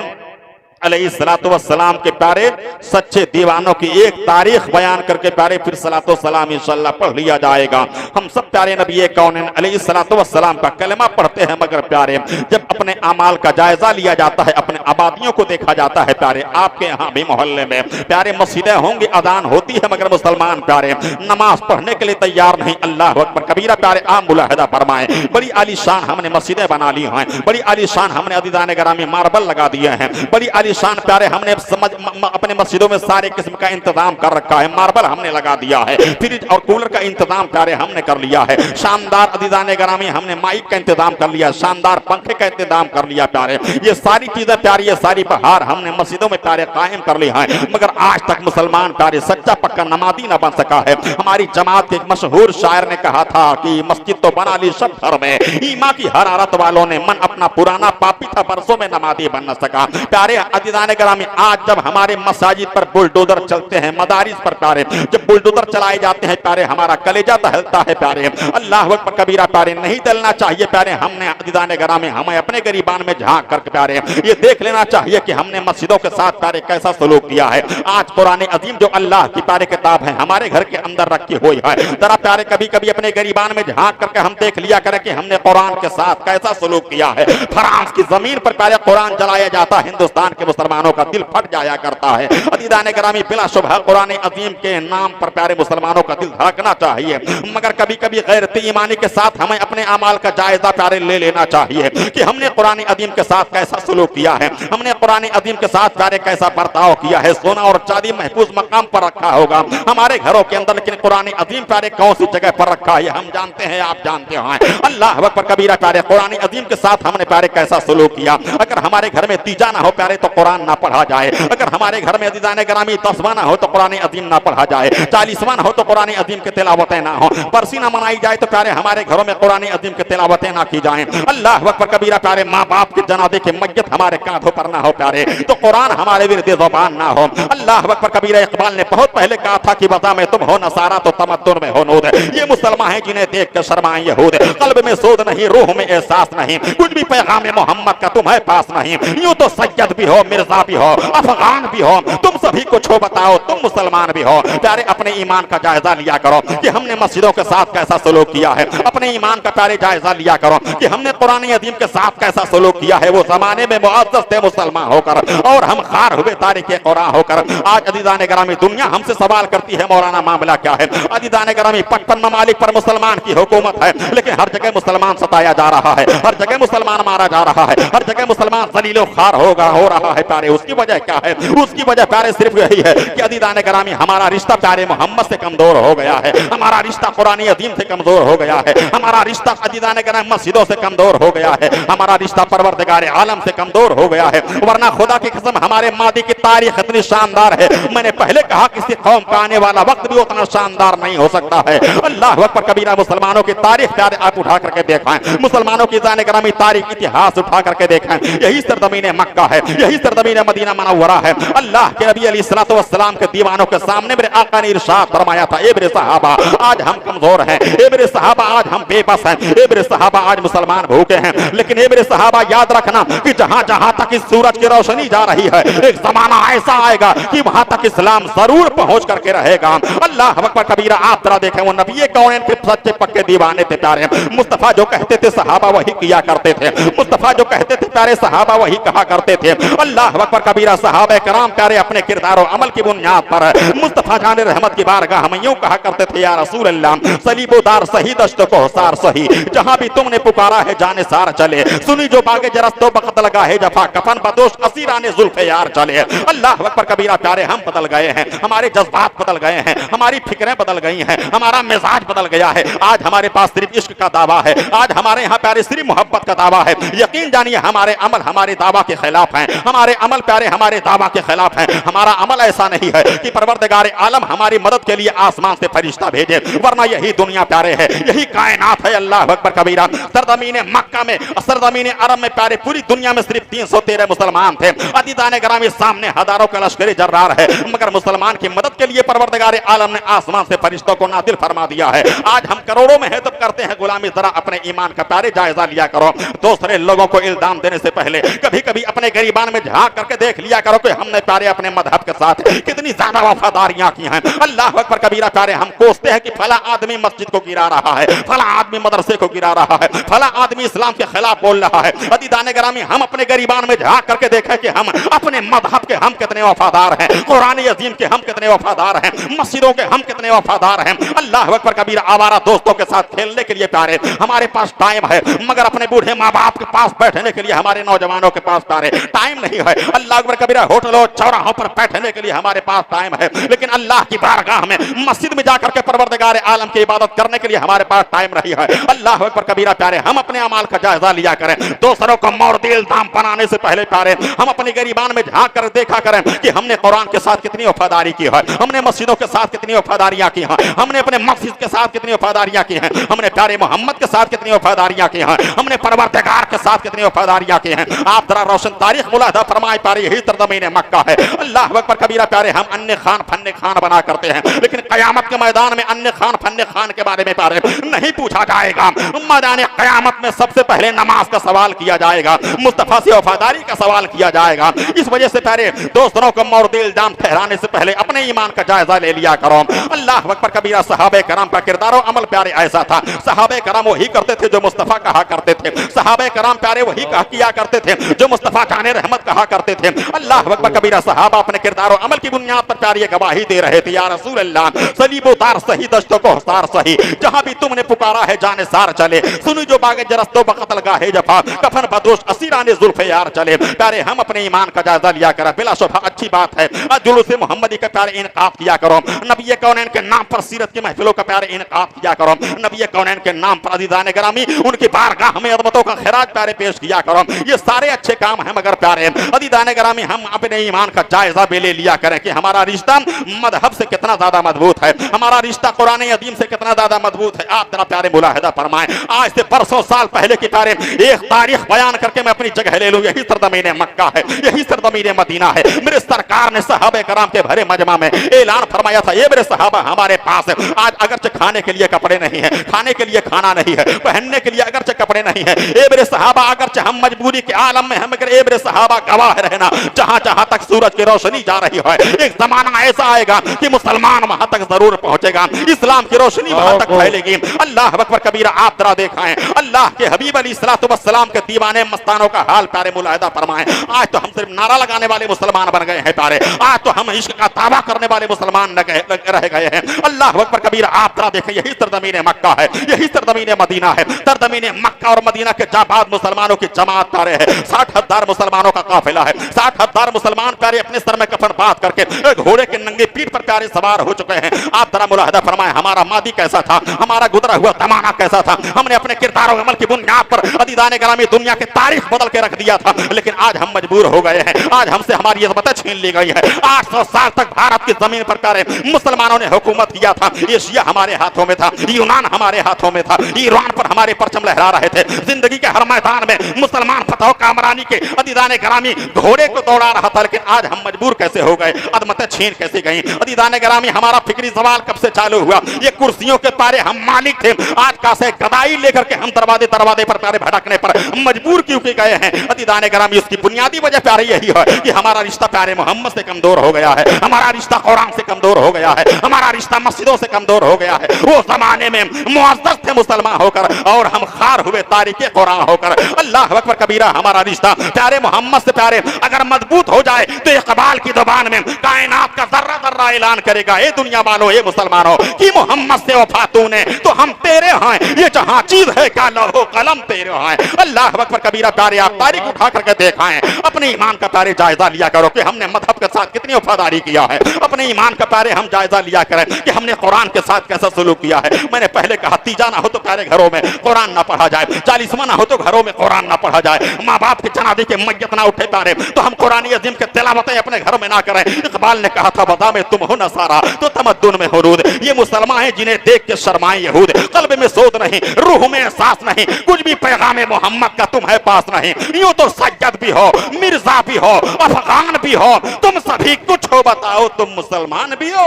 अलैहिस्सलातु वस्सलाम के प्यारे सच्चे दीवानों की एक तारीख बयान करके प्यारे फिर सलातो सलाम इंशाअल्लाह पढ़ लिया जाएगा। हम सब प्यारे नबी कौनैन अलैहिस्सलातु वस्सलाम का कलमा पढ़ते हैं, मगर प्यारे जब अपने अमाल का जायजा लिया जाता है, अपने आबादियों को देखा जाता है प्यारे, आपके यहाँ भी मोहल्ले में प्यारे मस्जिदें होंगी, अजान होती है, मगर मुसलमान प्यारे नमाज पढ़ने के लिए तैयार नहीं। अल्लाह अकबर कबीरा प्यारे आम मुलाहिदा फरमाए। बड़ी आलीशान हमने मस्जिदें बना ली हैं, बड़ी आलीशान हमने अदीदान ग्रामी मार्बल लगा दिए हैं, बड़ी आलीशान प्यारे हमने अपने मस्जिदों में सारे किस्म का इंतजाम कर रखा है, मार्बल हमने लगा दिया है, फ्रिज और कूलर का इंतजाम प्यारे हमने कर लिया है, शानदार अदीदान ग्रामी हमने माइक का इंतजाम कर लिया, शानदार पंखे का इंतजाम कर लिया प्यारे। ये सारी चीजें प्यारे, ये सारी बहार हमने मस्जिदों में प्यारे कायम कर ली है, मगर आज तक मुसलमान प्यारे सच्चा पक्का नमाजी न बन सका है। हमारी जमात के एक मशहूर शायर ने कहा था कि मस्जिद तो बना ली सब घर में, ईमा की हरारत वालों ने मन अपना पुराना पापी था, बरसों में नमाजी बन न सका। प्यारे अदीदान ग्रामी आज जब हमारे मसाजिद पर बुलडोजर चलते हैं, मदारिस पर प्यारे जब बुलडोजर चलाए जाते हैं प्यारे, हमारा कलेजा टहलता है प्यारे। अल्लाह अकबर कबीरा प्यारे नहीं टलना चाहिए प्यारे। हमने अदीदान ग्रामी हमें अपने गरीबान में झांक कर प्यारे ये देख लेना चाहिए कि हमने मस्जिदों के साथ प्यारे कैसा सलूक किया है। आज कुरान अजीम जो अल्लाह की प्यारे किताब है हमारे घर के अंदर रखी हुई है, जरा प्यारे कभी कभी अपने गरीबान में झांक करके हम देख लिया करें कि हमने कुरान के साथ कैसा सलूक किया है। फ्रांस की जमीन पर प्यारे कुरान जलाया जाता, हिंदुस्तान के मुसलमानों का दिल फट जाया करता है। अदीदान ग्रामी बिला शुबह कुरान अजीम के नाम पर प्यारे मुसलमानों का दिल धड़कना चाहिए, मगर कभी कभी गैरत ईमानी के साथ हमें अपने अमाल का जायजा प्यारे ले लेना चाहिए कि हमने कुरान अजीम के साथ कैसा सलूक किया है, हमने कुरान अजीम के साथ प्यारे कैसा बर्ताव किया है। सोना और चांदी महफूज मकाम पर रखा होगा हमारे घरों के अंदर, लेकिन कुरान अजीम प्यारे कौन सी जगह पर रखा है हम जानते हैं, आप जानते हैं। अल्लाह अकबर कबीरा प्यारे कुरान अजीम के साथ हमने प्यारे कैसा सलूक किया। अगर हमारे घर में तीजा ना हो प्यारे तो कुरान ना पढ़ा जाए, अगर हमारे घर में अदीदान ग्रामी 10वां ना हो तो कुरान अजीम ना पढ़ा जाए, 40वां ना हो तो कुरान अजीम के तिलावतें ना हो, बरसी ना मनाई जाए तो प्यारे हमारे घरों में कुरान अजीम के तिलावतें ना की जाएं। अल्लाह अकबर कबीरा प्यारे माँ बाप के जनाजे के मय्यत हमारे कांधों पर ना हो प्यारे तो कुरान हमारे विरुद्ध ज़बान ना हो। अल्लाह अकबर कबीरा इकबाल ने बहुत पहले कहा था कि बता में तुम हो नसारा तो तमद्दुन में हो नूद। ये मुसलमान हैं जिन्हें देख कर शर्माए यहूद, कल्ब में सोद नहीं, रूह में एहसास नहीं, कुछ भी पैगाम मोहम्मद का तुम्हें पास नहीं। यूं तो सैयद भी हो, मिर्जा भी हो, अफगान भी हो, तुम सभी को छो बताओ तुम मुसलमान भी हो। प्यारे अपने ईमान का जायजा लिया करो कि हमने मस्जिदों के साथ कैसा सलूक किया है, अपने ईमान का प्यारे जायजा लिया करो कि हमने कुरान अजीम के साथ कैसा सलूक किया है। वो जमाने में मुअज़्ज़ज़ थे मुसलमान होकर और हम खार हुए तारीख कुरान होकर। आज अदीदान ग्रामी दुनिया हमसे सवाल करती है मौलाना मामला क्या है। अदीदान ग्रामी 55 ममालिक पर मुसलमान की हुकूमत है, लेकिन हर जगह मुसलमान सताया जा रहा है, हर जगह मुसलमान मारा जा रहा है, हर जगह मुसलमान जलीलो खार हो रहा है प्यारे। उसकी वजह क्या है? उसकी वजह प्यारे सिर्फ यही है कि अदीदान ग्रामी हमारा रिश्ता प्यारे मोहम्मद से कमजोर हो गया है, हमारा रिश्ता कुरान अजीम से कमजोर हो गया है, हमारा रिश्ता अदीदान ग्रामी मस्जिदों से कमजोर हो गया है, हमारा रिश्ता परवरदिगार आलम से कमजोर हो गया है। वरना खुदा की कसम हमारे मादी की तारीख इतनी शानदार है, मैंने पहले कहा किसी कौम का आने वाला वक्त भी उतना शानदार नहीं हो सकता है। अल्लाह अकबर कबीरा मुसलमानों की तारीख प्यारे आप उठा करके देखें, मुसलमानों की जाने ग्रामी तारीख इतिहास उठा करके देखें, यही सरजमीन मक्का है, यही सरजमीन मदीना मुनव्वरा है। अल्लाह के नबी अलैहिस्सलातु वस्सलाम के दीवानों के सामने मेरे आका ने इरशाद फरमाया था, ए मेरे सहाबा आज हम कमजोर हैं, ए मेरे सहाबा आज हम बेबस हैं, ए मेरे सहाबा आज मुसलमान भूखे हैं, लेकिन ए मेरे सहाबा याद रखना कि जहां जहां तक इस सूरज की रोशनी जा रही है एक जमाना ऐसा आएगा कि वहां तक इस्लाम जरूर पहुंच करके रहेगा। अल्लाह अकबर कबीरा आप जरा देखें, वो नबी कौन के सच्चे पक्के दीवाने थे प्यारे। मुस्तफा जो कहते थे सहाबा वही किया करते थे, मुस्तफा जो कहते थे प्यारे सहाबा वही कहा करते थे। अल्लाह अकबर कबीरा सहाबा कराम प्यारे अपने किरदार और अमल की बुनियाद पर मुस्तफा जाने रहमत की बारगाह हम यूं कहा करते थे, या रसूल अल्लाह सलीबोदार सही दश्त को सार सही, जहां भी तुमने पुकारा है जाने सार चले, सुनी जो बागे जरस्तो बखत लगा है जफा कफन बदोश असीराने जुल्फे यार चले। अल्लाह अकबर कबीरा प्यारे हम बदल गए हैं, हमारे जज्बात बदल गए हैं, हमारी फिक्रें बदल गई हैं, हमारा मिजाज बदल गया है। आज हमारे पास सिर्फ इश्क का दावा है, आज हमारे यहाँ प्यारे सिर्फ मोहब्बत का दावा है। यकीन जानिए हमारे अमल हमारे दावा के खिलाफ हैं, हमारे अमल प्यारे हमारे दावा के खिलाफ हैं। हमारा अमल ऐसा नहीं है कि परवरदिगार आलम हमारी मदद के लिए आसमान से फरिश्ता भेजे, वरना यही दुनिया प्यारे है, यही कायनात है। अल्लाह अकबर कबीरा सरजमीन मक्का में सरजमीन अरब में प्यारे पूरी दुनिया में सिर्फ 313 मुसलमान थे। अदीदान ग्रामी सामने हजारों का लश्कर जर्रार है, मगर मुसलमान की मदद के लिए परवरदिगार आलम ने आसमान से फरिश्तों को नादिल फरमा दिया है। आज हम करोड़ों में है तो करते हैं गुलामी, जरा अपने ईमान का प्यारे जायजा लिया करो। दूसरे लोगों को इल्जाम देने से पहले कभी कभी अपने गरीबान में झांक करके देख लिया करो कि हमने प्यारे अपने मजहब के साथ कितनी ज्यादा वफादारियां की हैं। अल्लाह अकबर कबीरा प्यारे, हम कोसते हैं कि फला आदमी मस्जिद को गिरा रहा है, फला आदमी मदरसे को गिरा रहा है, फला आदमी इस्लाम के खिलाफ बोल रहा है। अदीदाने ग्रामी, हम अपने गरीबान में झांक करके देखें कि हम अपने मजहब के हम कितने वफादार हैं, कुरान अजीम के हम कितने वफादार हैं, मस्जिदों के हम कितने वफादार हैं। अल्लाह अकबर कबीरा, आवारा दोस्तों के साथ खेलने के लिए प्यारे हमारे पास टाइम है, मगर अपने बूढ़े माँ बाप के पास बैठने के लिए हमारे नौजवानों के पास प्यारे टाइम नहीं है। अल्लाह अकबर कबीरा, होटलों चौराहों पर बैठने के लिए हमारे पास टाइम है, लेकिन अल्लाह की बारगाह में मस्जिद में जाकर के परवरदिगार आलम की इबादत करने के लिए हमारे पास टाइम नहीं है। अल्लाह अकबर कबीरा प्यारे, हम अपने अमाल का जायजा लिया करें। दूसरों को मौरदी इल्जाम बनाने से पहले प्यारे हम अपनी गरीबान में झांक कर देखा करें कि हमने कुरान के साथ कितनी वफादारी की है, हमने मस्जिदों के साथ कितनी वफादारियां की हैं, हमने अपने मस्जिद के साथ कितनी वफादारियां की हैं, हमने प्यारे मोहम्मद के साथ कितनी वफादारियां की हैं, हमने परवरदिगार के साथ कितनी वफादारियां की हैं। आप जरा रोशन तारीख मुलाहिदा फरमाए प्यारे, यही सरजमीन मक्का है। अल्लाह अकबर कबीरा प्यारे, हम अन्य खान फन्ने खान बना करते हैं, लेकिन कयामत के मैदान में अन्य खान फन्ने खान के बारे में प्यारे नहीं पूछा जाएगा। मैदान कयामत में सबसे पहले नमाज का सवाल किया जाएगा, मुस्तफा से वफादारी का सवाल किया जाएगा। इस वजह से प्यारे दोस्तों को मौरदी इल्जाम ठहराने से पहले अपने ईमान का जायजा ले लिया करो। अल्लाह अकबर कबीरा, सहाबे कराम का किरदार और अमल प्यारे ऐसा था, सहाबे कराम वही करते थे जो मुस्तफा कहा करते थे, सहाबे कराम प्यारे वही किया करते थे जो मुस्तफा जाने रहमत कहा करते थे। अल्लाह अकबर कबीरा, सहाबा अपने किरदार और अमल की बुनियाद पर प्यारे गवाही दे रहे थे, या रसूल अल्लाह सलीबो तार सही दस्तों को हसार सही, जहां भी तुमने पुकारा है जाने सार चले, सुनी जो बागे जरस्तो बकतल गाहे जफा, कफन बदोश असीराने जुल्फे यार चले। प्यारे हम अपने ईमान का जायजा लिया करें, बिला शुबा अच्छी बात है जुलूस मोहम्मदी का प्यारे इनकाद किया करो, नबी कौनैन के नाम पर सीरत की महफिलों का प्यारे इनकाद किया करो, नबी कौनैन के नाम पर अज़ीज़ाने गिरामी उनकी बारगाह में अज़मतों का खिराज प्यारे पेश किया करो। ये सारे अच्छे काम हैं, मगर प्यारे अज़ीज़ाने गिरामी हम अपने ईमान का जायजा भी ले लिया करें कि हमारा रिश्ता मजहब से कितना ज्यादा मजबूत है, हमारा रिश्ता कुरान अज़ीम से कितना ज्यादा मजबूत है। आप जरा प्यारे मुलाहिदा फरमाएं, आज से बरसों साल पहले की प्यारे एक तारीख बयान करके मैं अपनी जगह ले लूं, यही सरजमीन मक्का है, यही सरजमीन मदीना है। मेरे सरकार ने सहाबे कराम के भरे मजमा में ऐलान फरमाया था, ये मेरे सहाबा हमारे पास आज अगरचे खाने के लिए कपड़े नहीं है, खाने के लिए खाना नहीं है, पहनने के लिए अगरचे कपड़े नहीं है, ए मेरे सहाबा अगरचे हम मजबूरी के आलम में, हम ए मेरे सहाबा गवाह रहना, जहां जहां तक सूरज की रोशनी जा रही है एक जमाना ऐसा आएगा कि मुसलमान वहां तक जरूर पहुंचेगा, इस्लाम की रोशनी वहां तक फैलेगी। अल्लाह अकबर कबीरा, आप जरा देखाएं अल्लाह के हबीब अलैहिस्सलातु वस्सलाम के दीवाने मस्तानों का हाल प्यारे मुलाहिदा फरमाएं। आज तो हम सिर्फ नारा लगाने वाले मुसलमान बन गए हैं प्यारे, आज तो हम इश्क का दावा करने वाले मुसलमान रह गए हैं। अल्लाह अकबर कबीरा, आप जरा देखें यही सरजमीन मक्का है, यही सरजमीन मदीना है। सरजमीन मक्का और मदीना के जाबाज मुसलमानों की जमात प्यारे है, 60,000 मुसलमानों का काफिला है, 60,000 मुसलमान प्यारे अपने सर में कफन बांध करके घोड़े के नंगे पीठ पर प्यारे सवार हो चुके हैं। आप जरा मुलाहिदा फरमाएं हमारा मादी कैसा था, हमारा गुजरा हुआ जमाना कैसा था। हमने अपने किरदार और अमल की बुनियाद पर अज़ीज़ाने गिरामी दुनिया की तारीख बदल के रख दिया था, लेकिन आज हम मजबूर हो गए हैं, आज हमसे हमारी इज़्ज़त छीन ली गई है। 800 साल तक भारत की जमीन पर प्यारे मुसलमानों ने हुकूमत किया था, एशिया हमारे हाथों में था, यूनान हमारे हाथों में था, ईरान पर हमारे परचम लहरा रहे थे। जिंदगी के हर मैदान में मुसलमान फतह कामरानी के अज़ीज़ाने गिरामी घोड़े को दौड़ा रहा था, लेकिन आज हम मजबूर कैसे हो गए, अदमतें छीन कैसे गई। अज़ीज़ाने गिरामी, हमारा फिक्री सवाल कब से चालू हुआ, ये कुर्सियों के पारे हम मालिक थे, आज कासे गदाई लेकर के हम दरवाजे दरवाजे पर प्यारे भटकने पर मजबूर क्यों के गए हैं। अज़ीज़ाने गिरामी, उसकी बुनियादी वजह प्यारे यही है कि हमारा रिश्ता प्यारे मोहम्मद से कमजोर हो गया है, हमारा रिश्ता कुरान से कमजोर हो गया है, हमारा रिश्ता मस्जिदों से कमजोर हो गया है। वो जमाने में मुअज़्ज़ज़ थे मुसलमान होकर और हम खार हुए तारीके कुरान होकर। अल्लाह अकबर कबीरा, हमारा रिश्ता प्यारे मोहम्मद से प्यारे अगर मजबूत हो जाए तो इक़बाल की जुबान में कायनात का जर्रा जर्रा ऐलान करेगा, ए दुनिया वालों, ए मुसलमानों, कि मोहम्मद से वफा तूने तो हम तेरे हैं, ये जहां चीज है का लौहो कलम तेरे हैं। अल्लाह अकबर कबीरा प्यारे, आप तारीख उठा करके देखाएं, अपने ईमान का प्यारे जायजा लिया करो कि हमने मजहब के साथ कितनी वफादारी किया है। अपने ईमान का प्यारे हम जायजा लिया करें कि हमने कुरान के साथ कैसा सलूक किया है। मैंने पहले कहा, तीजा ना हो तो प्यारे घरों में कुरान ना पढ़ा जाए, 40वां ना हो तो घरों में कुरान ना पढ़ा जाए, माँ बाप के जनाजे के मैयत ना उठे प्यारे तो हम कुरान अज़ीम के तिलावतें अपने घर में ना करें। इकबाल ने कहा था, बदा में तुम हो नसारा तो तमद्दुन में हुरूद, ये मुसलमान हैं जिन्हें देख के शर्माए यहूद, कल्ब में सोच नहीं, रूह में एहसास नहीं, कुछ भी पैगाम मोहम्मद का तुम्हें पास नहीं। यूं तो सैयद भी हो, मिर्जा भी हो, अफगान भी हो, तुम सभी कुछ हो, बताओ तुम मुसलमान भी हो।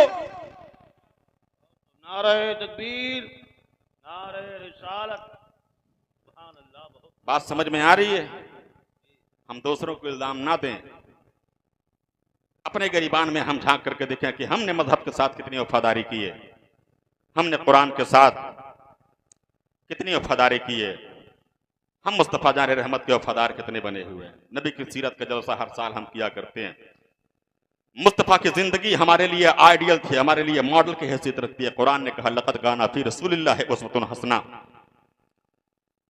नारे तकबीर, नारे रिसालत सुभान अल्लाह। बहुत बात समझ में आ रही है? हम दूसरों को इल्जाम ना दें, अपने गिरबान में हम झांक करके देखें कि हमने मजहब के साथ कितनी वफादारी की है, हमने कुरान के साथ कितनी वफादारी की है, हम मुस्तफ़ा जान रहमत के वफादार कितने बने हुए हैं। नबी की सीरत का जलसा हर साल हम किया करते हैं। मुस्तफ़ा की जिंदगी हमारे लिए आइडियल थी, हमारे लिए मॉडल की हैसियत रखती है। कुरान ने कहा लक़द काना फी रसूलिल्लाहि उस्वतुन हसना।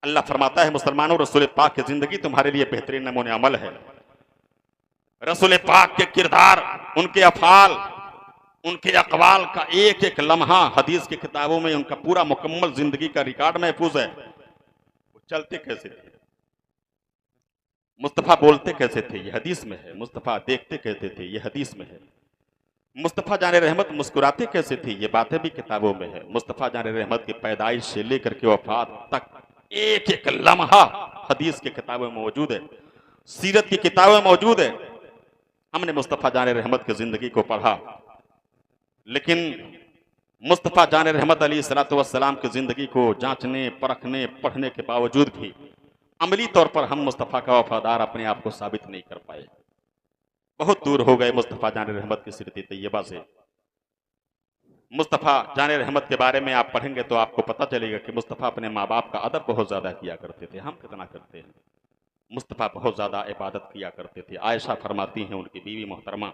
अल्लाह फरमाता है मुसलमानों, रसूल पाक की जिंदगी तुम्हारे लिए बेहतरीन नमूने अमल है। रसूल पाक के किरदार, उनके अफाल, उनके अकवाल का एक एक लम्हा हदीस की किताबों में उनका पूरा मुकम्मल जिंदगी का रिकॉर्ड महफूज है। वो चलते कैसे थे, मुस्तफ़ा बोलते कैसे थे, ये हदीस में है। मुस्तफ़ा देखते कैसे थे, ये हदीस में है। मुस्तफ़ा जान रहमत मुस्कुराते कैसे थे, ये बातें भी किताबों में है। मुस्तफ़ा जान रहमत की पैदाइश से लेकर के वफात तक एक एक लम्हा हदीस की किताबों में मौजूद है, सीरत की किताबें में मौजूद है। हमने मुस्तफ़ा जान रहमत की जिंदगी को पढ़ा, लेकिन मुस्तफ़ा जान रहमत अलैहिस्सलातु वस्सलाम की जिंदगी को जांचने, परखने, पढ़ने के बावजूद भी अमली तौर पर हम मुस्तफ़ा का वफादार अपने आप को साबित नहीं कर पाए। बहुत दूर हो गए मुस्तफ़ा जान रहमत की सीरत तैयबा से। मुस्तफ़ा जान रहमत के बारे में आप पढ़ेंगे तो आपको पता चलेगा कि मुस्तफ़ा अपने माँ बाप का अदब बहुत ज़्यादा किया करते थे। हम कितना करते हैं? मुस्तफ़ा बहुत ज़्यादा इबादत किया करते थे। आयशा फरमाती हैं, उनकी बीवी मोहतरमा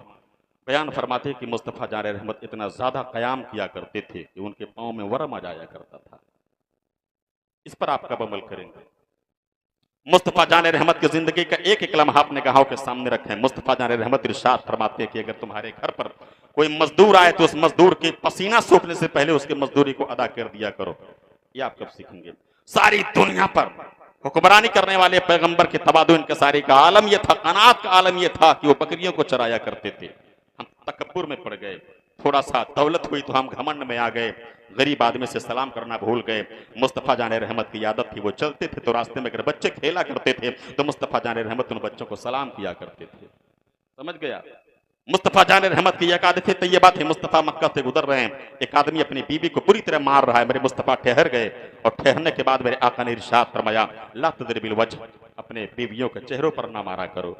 बयान फरमाते हैं कि मुस्तफ़ा जान रहमत इतना ज़्यादा क़याम किया करते थे कि उनके पाँव में वरम आ जाया करता था। इस पर आप कब अमल करेंगे? मुस्तफ़ा जान रहमत की जिंदगी का एक एक लम्हा अपने गाहों के सामने रखें। मुस्तफ़ा जान रहमत इरशाद फरमाते हैं कि अगर तुम्हारे घर पर कोई मजदूर आए तो उस मजदूर के पसीना सूखने से पहले उसके मजदूरी को अदा कर दिया करो। ये आप कब सीखेंगे? सारी दुनिया पर हुक्मरानी करने वाले पैगंबर के तबादुल इंकिसारी का आलम यह था, कनात का आलम यह था कि वो बकरियों को चराया करते थे। हम तकब्बुर में पड़ गए, थोड़ा सा दौलत हुई तो हम घमंड में आ गए, गरीब आदमी से सलाम करना भूल गए। मुस्तफ़ा जान रहमत की आदत थी, वो चलते थे तो रास्ते में अगर बच्चे खेला करते थे तो मुस्तफ़ा जान रहमत उन बच्चों को सलाम किया करते थे। समझ गया? मुस्तफ़ा जान रहमत की एक आदत तैयबा थी। मुस्तफ़ा मक्का से गुजर रहे हैं, एक आदमी अपनी बीवी को पूरी तरह मार रहा है। मेरे मुस्तफ़ा ठहर गए और ठहरने के बाद मेरे आका ने इरशाद फरमाया ला तदरिबिल वजह, अपने बीवियों के चेहरों पर ना मारा करो,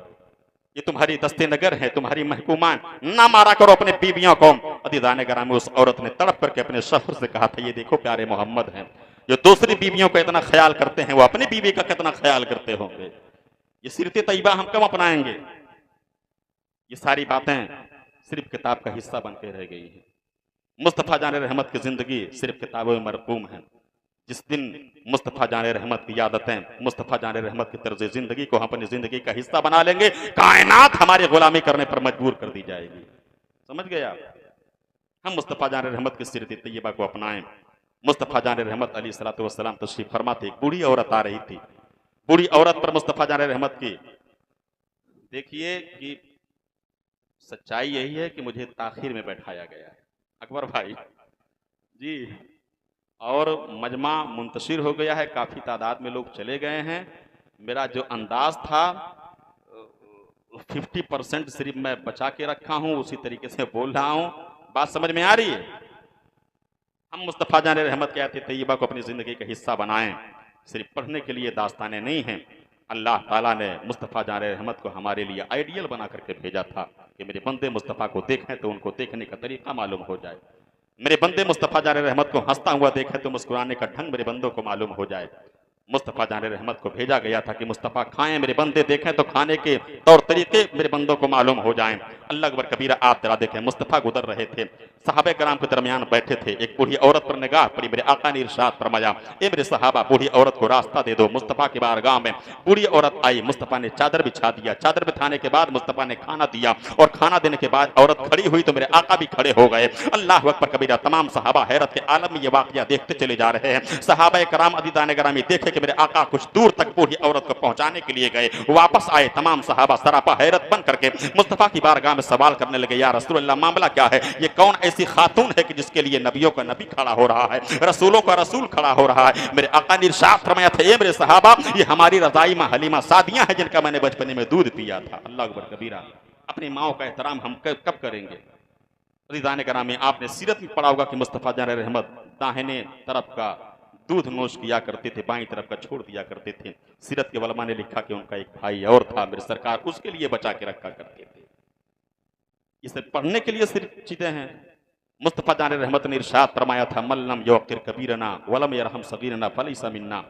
ये तुम्हारी दस्ते नगर है, तुम्हारी महकूमान, ना मारा करो अपने बीवियों को। अदीदाने ग्राम में उस औरत ने तड़प करके अपने शौहर से कहा था, ये देखो प्यारे मोहम्मद हैं, जो दूसरी बीवियों का इतना ख्याल करते हैं वो अपनी बीवी का कितना ख्याल करते होंगे। ये सीरत तैयबा हम कब अपनाएंगे? ये सारी बातें सिर्फ किताब का हिस्सा बन के रह गई है। मुस्तफ़ा जान रहमत की जिंदगी सिर्फ किताबों में मरकूम है। जिस दिन मुस्तफ़ा जान रहमत की आदतें, मुस्तफ़ा जान रहमत की तर्ज जिंदगी को हम अपनी जिंदगी का हिस्सा बना लेंगे, कायनात हमारी गुलामी करने पर मजबूर कर दी जाएगी। समझ गया? हम मुस्तफ़ा जान रहमत की सीरत तैयबा को अपनाएं। मुस्तफ़ा जान रहमत अलैहिस्सलातु वस्सलाम तशरीफ फरमा थे, एक बूढ़ी औरत आ रही थी। बूढ़ी औरत पर मुस्तफ़ा जान रहमत की, देखिए कि सच्चाई यही है कि मुझे ताखीर में बैठाया गया है अकबर भाई जी, और मजमा मुंतशिर हो गया है, काफ़ी तादाद में लोग चले गए हैं। मेरा जो अंदाज था 50% सिर्फ मैं बचा के रखा हूं, उसी तरीके से बोल रहा हूं। बात समझ में आ रही है? हम मुस्तफ़ा जान रहमत के आयत तैयबा को अपनी ज़िंदगी का हिस्सा बनाएं। सिर्फ पढ़ने के लिए दास्तानें नहीं हैं। अल्लाह ताला ने मुस्तफ़ा जान रहमत को हमारे लिए आइडियल बना करके भेजा था कि मेरे बंदे मुस्तफ़ा को देखें तो उनको देखने का तरीका मालूम हो जाए, मेरे बंदे मुस्तफ़ा जान रहमत को हंसता हुआ देखें तो मुस्कुराने का ढंग मेरे बंदों को मालूम हो जाए। मुस्तफ़ा जान रहमत को भेजा गया था कि मुस्तफ़ा खाएं, मेरे बंदे देखें तो खाने के तौर तरीके मेरे बंदों को मालूम हो जाएं। अल्लाह अकबर कबीरा, आप जरा देखें, मुस्तफ़ा गुजर रहे थे, सहाबे कराम के दरमियान बैठे थे, एक बूढ़ी औरत पर निगाह पड़ी। मेरे आका ने इरशाद फरमाया, ए मेरे सहाबा, बूढ़ी औरत को रास्ता दे दो। मुस्तफ़ा की बारगाह में बूढ़ी औरत आई, मुस्तफ़ा ने चादर बिछा दिया। चादर बिछाने के बाद मुस्तफ़ा ने खाना दिया और खाना देने के बाद औरत खड़ी हुई तो मेरे आका भी खड़े हो गए। अल्लाह अकबर कबीरा, तमाम सहाबा हैरत के आलम में ये वाक़या देखते चले जा रहे हैं। सहाबा कराम अदीदान ग्रामी देखे कि मेरे आका कुछ दूर तक बूढ़ी औरत को पहुंचाने के लिए गए, वापस आए। तमाम सहाबा सरापा हैरत बन करके मुस्तफ़ा की बारगाह में सवाल करने लगे, या रसूलल्लाह, मामला क्या है? ये कौन ऐसी खातून है कि जिसके लिए नबियों का नबी खड़ा हो रहा है, रसूलों का रसूल खड़ा हो रहा है? मेरे आका ने इरशाद फरमाया था, ये मेरे सहाबा, ये हमारी रज़ाई माँ हलीमा सादियाँ हैं जिनका मैंने बचपने में दूध पिया था। अल्लाह अकबर कबीरा, अपनी माओ का एहतराम हम कब करेंगे? रिज़ान कराम में आपने सीरत में पढ़ा होगा कि मुस्तफ़ा जान रहमत दाहिने तरफ का दूध नोश किया करते थे, बाईं तरफ का छोड़ दिया करते थे। सीरत के वलमा ने लिखा कि उनका एक भाई और था, मेरे सरकार उसके लिए बचा के रखा करते थे। इसे पढ़ने के लिए सिर्फ चीजें हैं। मुस्तफा जान रहमत ने इरशाद फरमाया था, मल्लम यौकिर कबीरना वलम यरहम सगीरना फलैसा मिन्ना,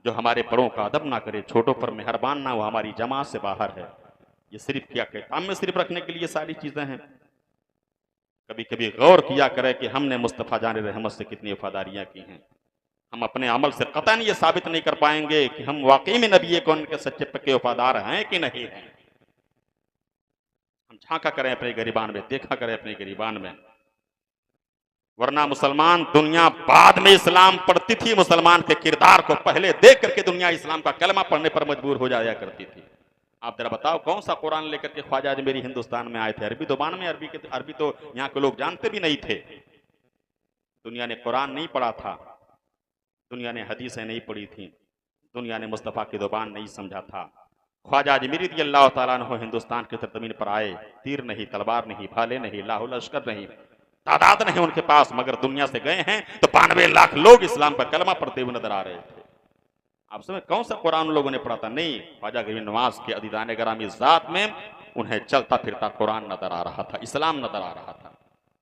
जो हमारे बड़ों का अदब ना करे, छोटों पर मेहरबान ना, वो हमारी जमात से बाहर है। ये सिर्फ क्या किताब में सिर्फ रखने के लिए सारी चीजें हैं। कभी कभी गौर किया करें कि हमने मुस्तफा जान रहमत से कितनी वफादारियां की हैं। हम अपने अमल से कतई ये साबित नहीं कर पाएंगे कि हम वाकई में नबी कौन के सच्चे पक्के वफादार हैं कि नहीं हैं। हम झांका करें अपने गिरबान में, देखा करें अपने गिरबान में। वरना मुसलमान दुनिया बाद में इस्लाम पढ़ती थी, मुसलमान के किरदार को पहले देख करके दुनिया इस्लाम का कलमा पढ़ने पर मजबूर हो जाया करती थी। आप जरा बताओ कौन सा कुरान लेकर के ख्वाजा अजमेरी हिंदुस्तान में आए थे? अरबी जुबान में, अरबी तो यहाँ के लोग जानते भी नहीं थे। दुनिया ने कुरान नहीं पढ़ा था, दुनिया ने हदीसें नहीं पढ़ी थी, दुनिया ने मुस्तफ़ा की जुबान नहीं समझा था। ख्वाजा अजमेरी रज़ियल्लाहु तआला अन्हु हिंदुस्तान की सरजमीन पर आए, तीर नहीं, तलवार नहीं, भाले नहीं, लाहौ लश्कर नहीं, तादाद नहीं उनके पास, मगर दुनिया से गए हैं तो 92 लाख लोग इस्लाम का कलमा पढ़ते हुए नजर आ रहे थे। आप समझ कौन सा कुरान उन लोगों ने पढ़ा था? नहीं, ख्वाजा गरीब नवाज के अदीदान ग्रामी ज़ात में उन्हें चलता फिरता कुरान नजर आ रहा था, इस्लाम नजर आ रहा था।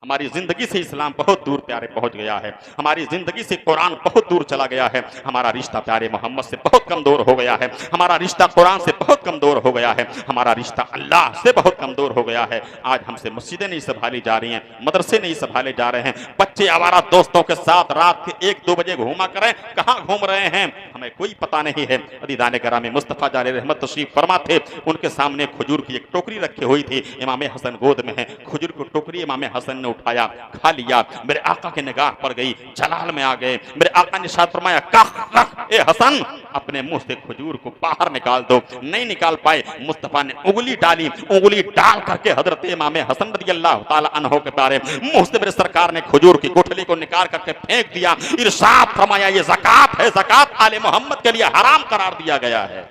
हमारी जिंदगी से इस्लाम बहुत दूर प्यारे पहुंच गया है, हमारी जिंदगी से कुरान बहुत दूर चला गया है, हमारा रिश्ता प्यारे मोहम्मद से बहुत कमजोर हो गया है, हमारा रिश्ता कुरान से बहुत कमजोर हो गया है, हमारा रिश्ता अल्लाह से बहुत कमजोर हो गया है। आज हमसे मस्जिदें नहीं संभाली जा रही हैं, मदरसे नहीं संभाले जा रहे हैं, बच्चे आवारा दोस्तों के साथ रात के 1-2 बजे घूमा करें, कहाँ घूम रहे हैं हमें कोई पता नहीं है। अदीदान ग्रामी मुस्तफ़ा जान रहमत तशरीफ फरमा थे, उनके सामने खजूर की एक टोकरी रखी हुई थी, इमाम हसन गोद में है, खजूर की टोकरी इमाम हसन ने उठाया, खा लिया। मेरे आका की निगाह पड़ गई, जलाल में आ गए। मेरे आका ने इरशाद फरमाया, कख ए हसन, अपने मुंह से खजूर को बाहर निकाल दो। नहीं निकाल पाए, मुस्तफा ने उंगली डाली, उंगली डाल करके हजरत इमाम हसन रज़ियल्लाहु ताला अन्हु के बारे मुंह से मेरे सरकार ने खजूर की गुठली को निकाल करके फेंक दिया। इरशाद फरमाया, ये ज़कात है, ज़कात आले मोहम्मद के लिए हराम करार दिया गया है।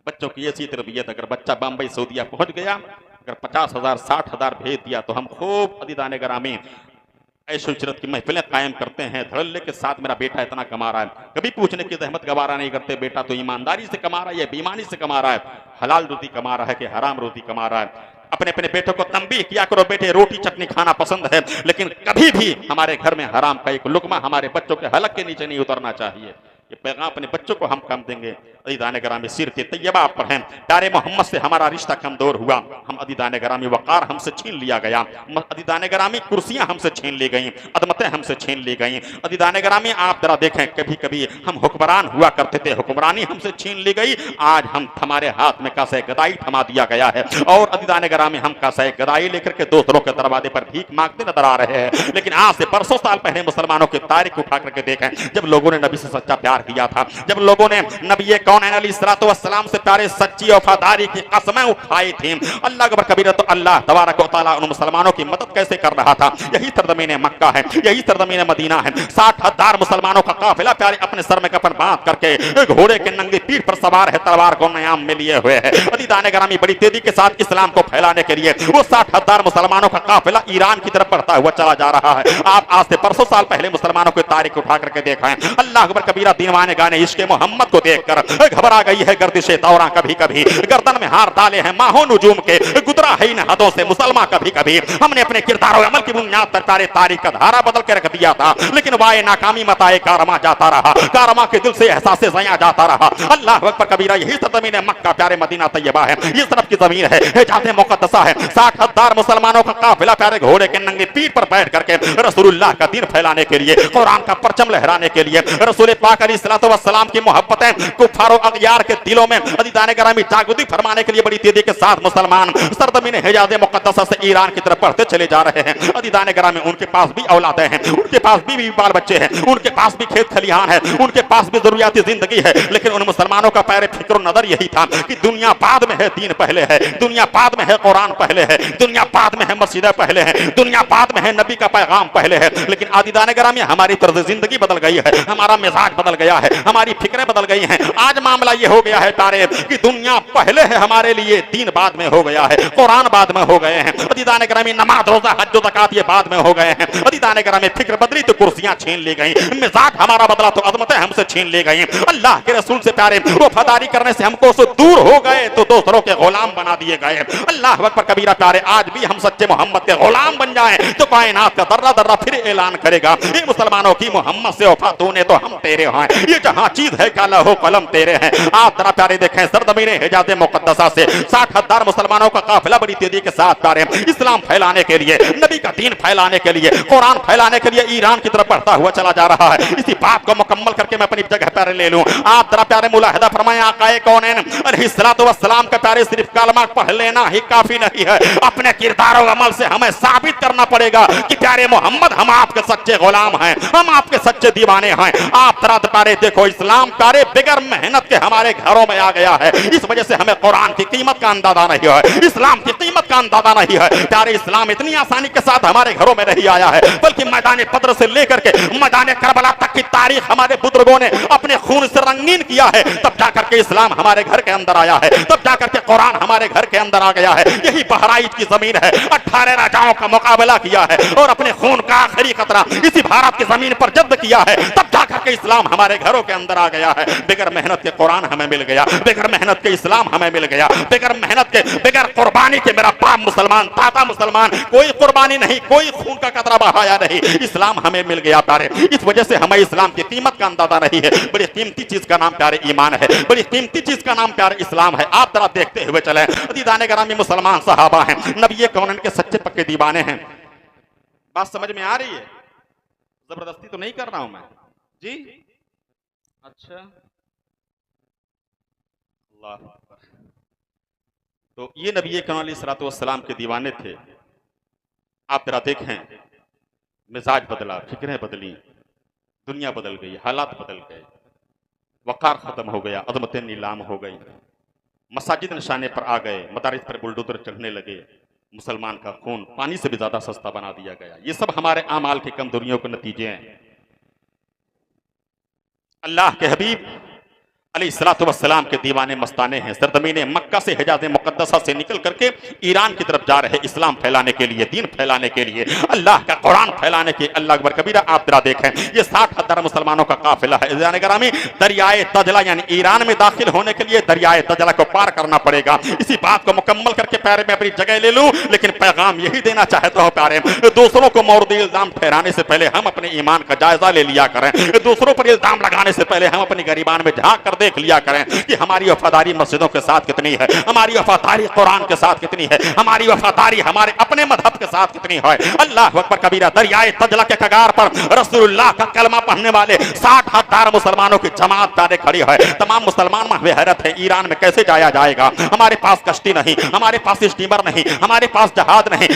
बच्चों की ऐसी तरबियत, अगर बच्चा बंबई सऊदीया पहुंच गया, अगर 50,000 60,000 भेज दिया तो हम खूब अदीदान ग्रामी ऐशो इशरत की महफिलें कायम करते हैं। धड़ल्ले के साथ मेरा बेटा इतना कमा रहा है, कभी पूछने की जहमत गवारा नहीं करते। बेटा तो ईमानदारी से कमा रहा है या बेईमानी से कमा रहा है, हलाल रोटी कमा रहा है कि हराम रोटी कमा रहा है। अपने अपने बेटों को तंबीह किया करो, बेटे रोटी चटनी खाना पसंद है, लेकिन कभी भी हमारे घर में हराम का एक लुकमा हमारे बच्चों के हलक के नीचे नहीं उतरना चाहिए। ये पैगाम अपने बच्चों को हम कम देंगे। अदीदान ग्रामी सीरत तैयबा पढ़ें, प्यारे मोहम्मद से हमारा रिश्ता कमजोर हुआ, हम अदीदान ग्रामी वकार हमसे छीन लिया गया, अदीदान ग्रामी कुर्सियां हमसे छीन ली गई, अदमतें हमसे छीन ली गई। अदीदान ग्रामी आप जरा देखें, कभी कभी हम हुक्मरान हुआ करते थे, हुक्मरानी हमसे छीन ली गई, आज हम हमारे हाथ में कासे गदाई थमा दिया गया है। और अदीदान ग्रामी हम कासे गदाई लेकर के दूसरों के दरवाजे पर भीख मांगते नजर आ रहे हैं। लेकिन आज से बरसों साल पहले मुसलमानों की तारीख उठा करके देखें, जब लोगों ने नबी से सच्चा प्यार किया था, जब लोगों ने नबी कौनैन अलैहिस्सलातु वस्सलाम से प्यारे सच्ची वफादारी की कसमें उठाई थी, अल्लाह अकबर कबीरा, तो अल्लाह तबारक व तआला उन मुसलमानों की मदद कैसे कर रहा था। यही सरजमीन मक्का है, यही सरजमीन मदीना है। 60,000 मुसलमानों का काफिला प्यारे अपने सर में कफन बांध करके घोड़े के नंगी पीठ पर सवार है, तलवार को नयाम में लिए हुए है। अदीदान ग्रामी बड़ी तेजी के साथ इस्लाम को फैलाने के लिए वो 60,000 मुसलमानों का काफिला ईरान की तरफ बढ़ता हुआ चला जा रहा है। आप आज से परसों साल पहले मुसलमानों की तारीख उठा करके देखा है, अल्लाह अकबर कबीरा दीवाने गाने इश्क़ मोहम्मद को देखकर घबरा गई है गर्दिशे तौरा, कभी कभी गर्दन में हार डाले हैं माहो नुजूम के, गुजरा है इन हदों से मुसलमान कभी कभी। हमने अपने किरदार और अमल की बुनियाद पर प्यारे तारीख का धारा बदल के रख दिया था, लेकिन वाए नाकामी मताए कारमा जाता रहा, कारमा के दिल से एहसास ज़या जाता रहा। अल्लाह अकबर कबीरा, यही सरजमीन मक्का प्यारे मदीना तैयबा है, ये तरफ की जमीन है, हिजाज़ मुक़द्दसा है। 60,000 मुसलमानों का काफिला प्यारे घोड़े के नंगे पीठ पर बैठ करके रसूलुल्लाह का दीन फैलाने के लिए, कुरान का परचम लहराने के लिए, रसूल पाक अलैहिस्सलातु वस्सलाम की मोहब्बतें कुफार और अगयार के दिलों में अदीदान ग्रामी जागृति फरमाने के लिए बड़ी तेजी के साथ मुसलमान सरजमीन हिजाज़ मुक़द्दसा से ईरान की तरफ बढ़ते चले जा रहे हैं। अदीदान ग्रामी उनके पास भी औलादें हैं, उनके पास भी बाल बच्चे हैं, उनके पास भी खेत खलिहान है, उनके पास भी जरूरियाती जिंदगी है, लेकिन उन मुसलमानों का पैर फिक्र नजर यही था कि दुनिया बाद में है, दीन पहले है, दुनिया बाद में है, कुरान पहले है, दुनिया बाद में है, मस्जिदें पहले है, दुनिया बाद में है, नबी का पैगाम पहले है। लेकिन अदीदान ग्रामी हमारी तर्ज जिंदगी बदल गई है, हमारा मिजाज बदल गया गया है, हमारी फिक्रें बदल गई हैं। आज मामला ये हो गया है प्यारे कि दुनिया पहले है हमारे लिए, दीन बाद में हो गया है, कुरान बाद में हो गए हैं। अदीदान ग्रामी नमाज रोजा हज ज़कात ये बाद में हो गए हैं। अदीदान ग्रामी फिक्र बदली तो कुर्सियां छीन ली गई, मिजाज हमारा बदला तो अजमतें हमसे छीन ली गई। अल्लाह के रसूल से प्यारे वफादारी करने से हमको से दूर हो गए तो दूसरों के गुलाम बना दिए गए। अल्लाह अकबर कबीरा प्यारे, आज भी हम सच्चे मोहम्मद के गुलाम बन जाएं तो कायनात का दर्रा दर्रा फिर ऐलान करेगा, ये मुसलमानों की मोहम्मद से वफा तूने तो हम तेरे हैं, ये जहां चीज है का लहो कलम तेरे हैं। आप जरा प्यारे देखें, सरजमीन हिजाज मुकद्दसा से 60,000 मुसलमानों का काफिला बड़ी तेजी के साथ प्यारे इस्लाम फैलाने के लिए, नबी का दीन फैलाने के लिए, कुरान फैलाने के लिए ईरान की तरफ बढ़ता हुआ चला जा रहा है। इसी बात को मुकम्मल करके मैं अपनी जगह पर ले लूं। आप जरा प्यारे मुलाहिदा फरमाएं, आकाए कौनैन अलैहिस्सलातु वस्सलाम का प्यारे सिर्फ कलमा पढ़ लेना ही काफी नहीं है, अपने किरदार और अमल से हमें साबित करना पड़ेगा कि प्यारे मोहम्मद हम आपके सच्चे गुलाम हैं, हम आपके सच्चे दीवाने हैं। आप जरा प्यारे देखो, इस्लाम प्यारे बगैर मेहनत के हमारे घरों में आ गया है। इस वजह से हमें कुरान की कीमत का अंदाजा नहीं है, इस्लाम की कीमत का अंदाजा नहीं है। प्यारे इस्लाम इतनी आसानी के साथ हमारे घरों में नहीं आया है, बल्कि मैदान बद्र से लेकर के मैदान करबला तक की तारीख हमारे बुजुर्गों ने अपने खून से रंगीन किया है। तब जाकर के इस्लाम हमारे घर के अंदर आया है, तब जाकर के कुरान हमारे घर के अंदर आ गया है। यही बहराइच की जमीन है, 18 राजाओं का मुकाबला किया है और अपने खून का आखिरी कतरा इसी भारत की जमीन पर जब्त किया है। तब जाकर के इस्लाम हमारे घरों के अंदर आ गया है। बगैर मेहनत के कुरान हमें मिल गया, बगैर मेहनत के इस्लाम हमें मिल गया, बगैर मेहनत के, बगैर कुर्बानी के मेरा बाप मुसलमान, दादा मुसलमान, कोई कुर्बानी नहीं, कोई खून का कतरा बहाया नहीं, इस्लाम हमें मिल गया प्यारे। इस वजह से हमें इस्लाम की कीमत का अंदाजा नहीं है। बड़ी कीमती चीज का नाम प्यारे ईमान है, बड़ी कीमती चीज का नाम प्यारे इस्लाम है। आप जरा देखते हुए चले, अदीदान ग्रामी मुसलमान सहाबा हैं, नबी कौनैन के सच्चे पक्के दीवाने हैं। बात समझ में आ रही है? जबरदस्ती तो नहीं कर रहा हूं मैं जी? अच्छा, अल्लाह अकबर। तो ये नबी कौनैन अलैहिस्सलातु वस्सलाम के दीवाने थे। आप जरा देखें, मिजाज बदला, फिक्रें बदली, दुनिया बदल गई, हालात बदल गए, वकार खत्म हो गया, अजमतें नीलाम हो गई, मसाजिद निशाने पर आ गए, मदारिस पर बुलडोजर चढ़ने लगे, मुसलमान का खून पानी से भी ज्यादा सस्ता बना दिया गया। ये सब हमारे आमाल की कमजोरियों के नतीजे हैं। अल्लाह के हबीब अलैहिस्सलातु वस्सलाम के दीवाने मस्ताने हैं। सरजमीन मक्का से हिजाज मुकद्दसा से निकल करके ईरान की तरफ जा रहे इस्लाम फैलाने के लिए, दीन फैलाने के लिए, अल्लाह का कुरान फैलाने के। अल्लाह अकबर कबीरा। आप जरा देखें, ये 60,000 मुसलमानों का काफिला है। जाने ग्रामी दरियाए तजला यानी ईरान में दाखिल होने के लिए दरियाए तजला को पार करना पड़ेगा। इसी बात को मुकम्मल करके प्यारे में अपनी जगह ले लूं, लेकिन पैगाम यही देना चाहता हूं प्यारे, दूसरों को मौरद इल्जाम ठहराने से पहले हम अपने ईमान का जायजा ले लिया करें। दूसरों पर इल्जाम लगाने से पहले हम अपनी गरीबान में झांक कर देख लिया करें कि हमारी वफादारी मस्जिदों के साथ कितनी है, हमारी वफादारी कुरान के साथ कितनी है, हमारी वफादारी हमारे अपने मजहब के साथ कितनी है। अल्लाह अकबर कबीरा। दरियाए तजला के कगार पर रसूलुल्लाह का कलमा पढ़ने वाले 60,000 मुसलमानों की जमात तारे खड़ी है। तमाम मुसलमान महवे हैरत है, ईरान में कैसे जाया जाएगा? हमारे पास कश्ती नहीं, हमारे पास स्टीमर नहीं, हमारे पास जहाज नहीं।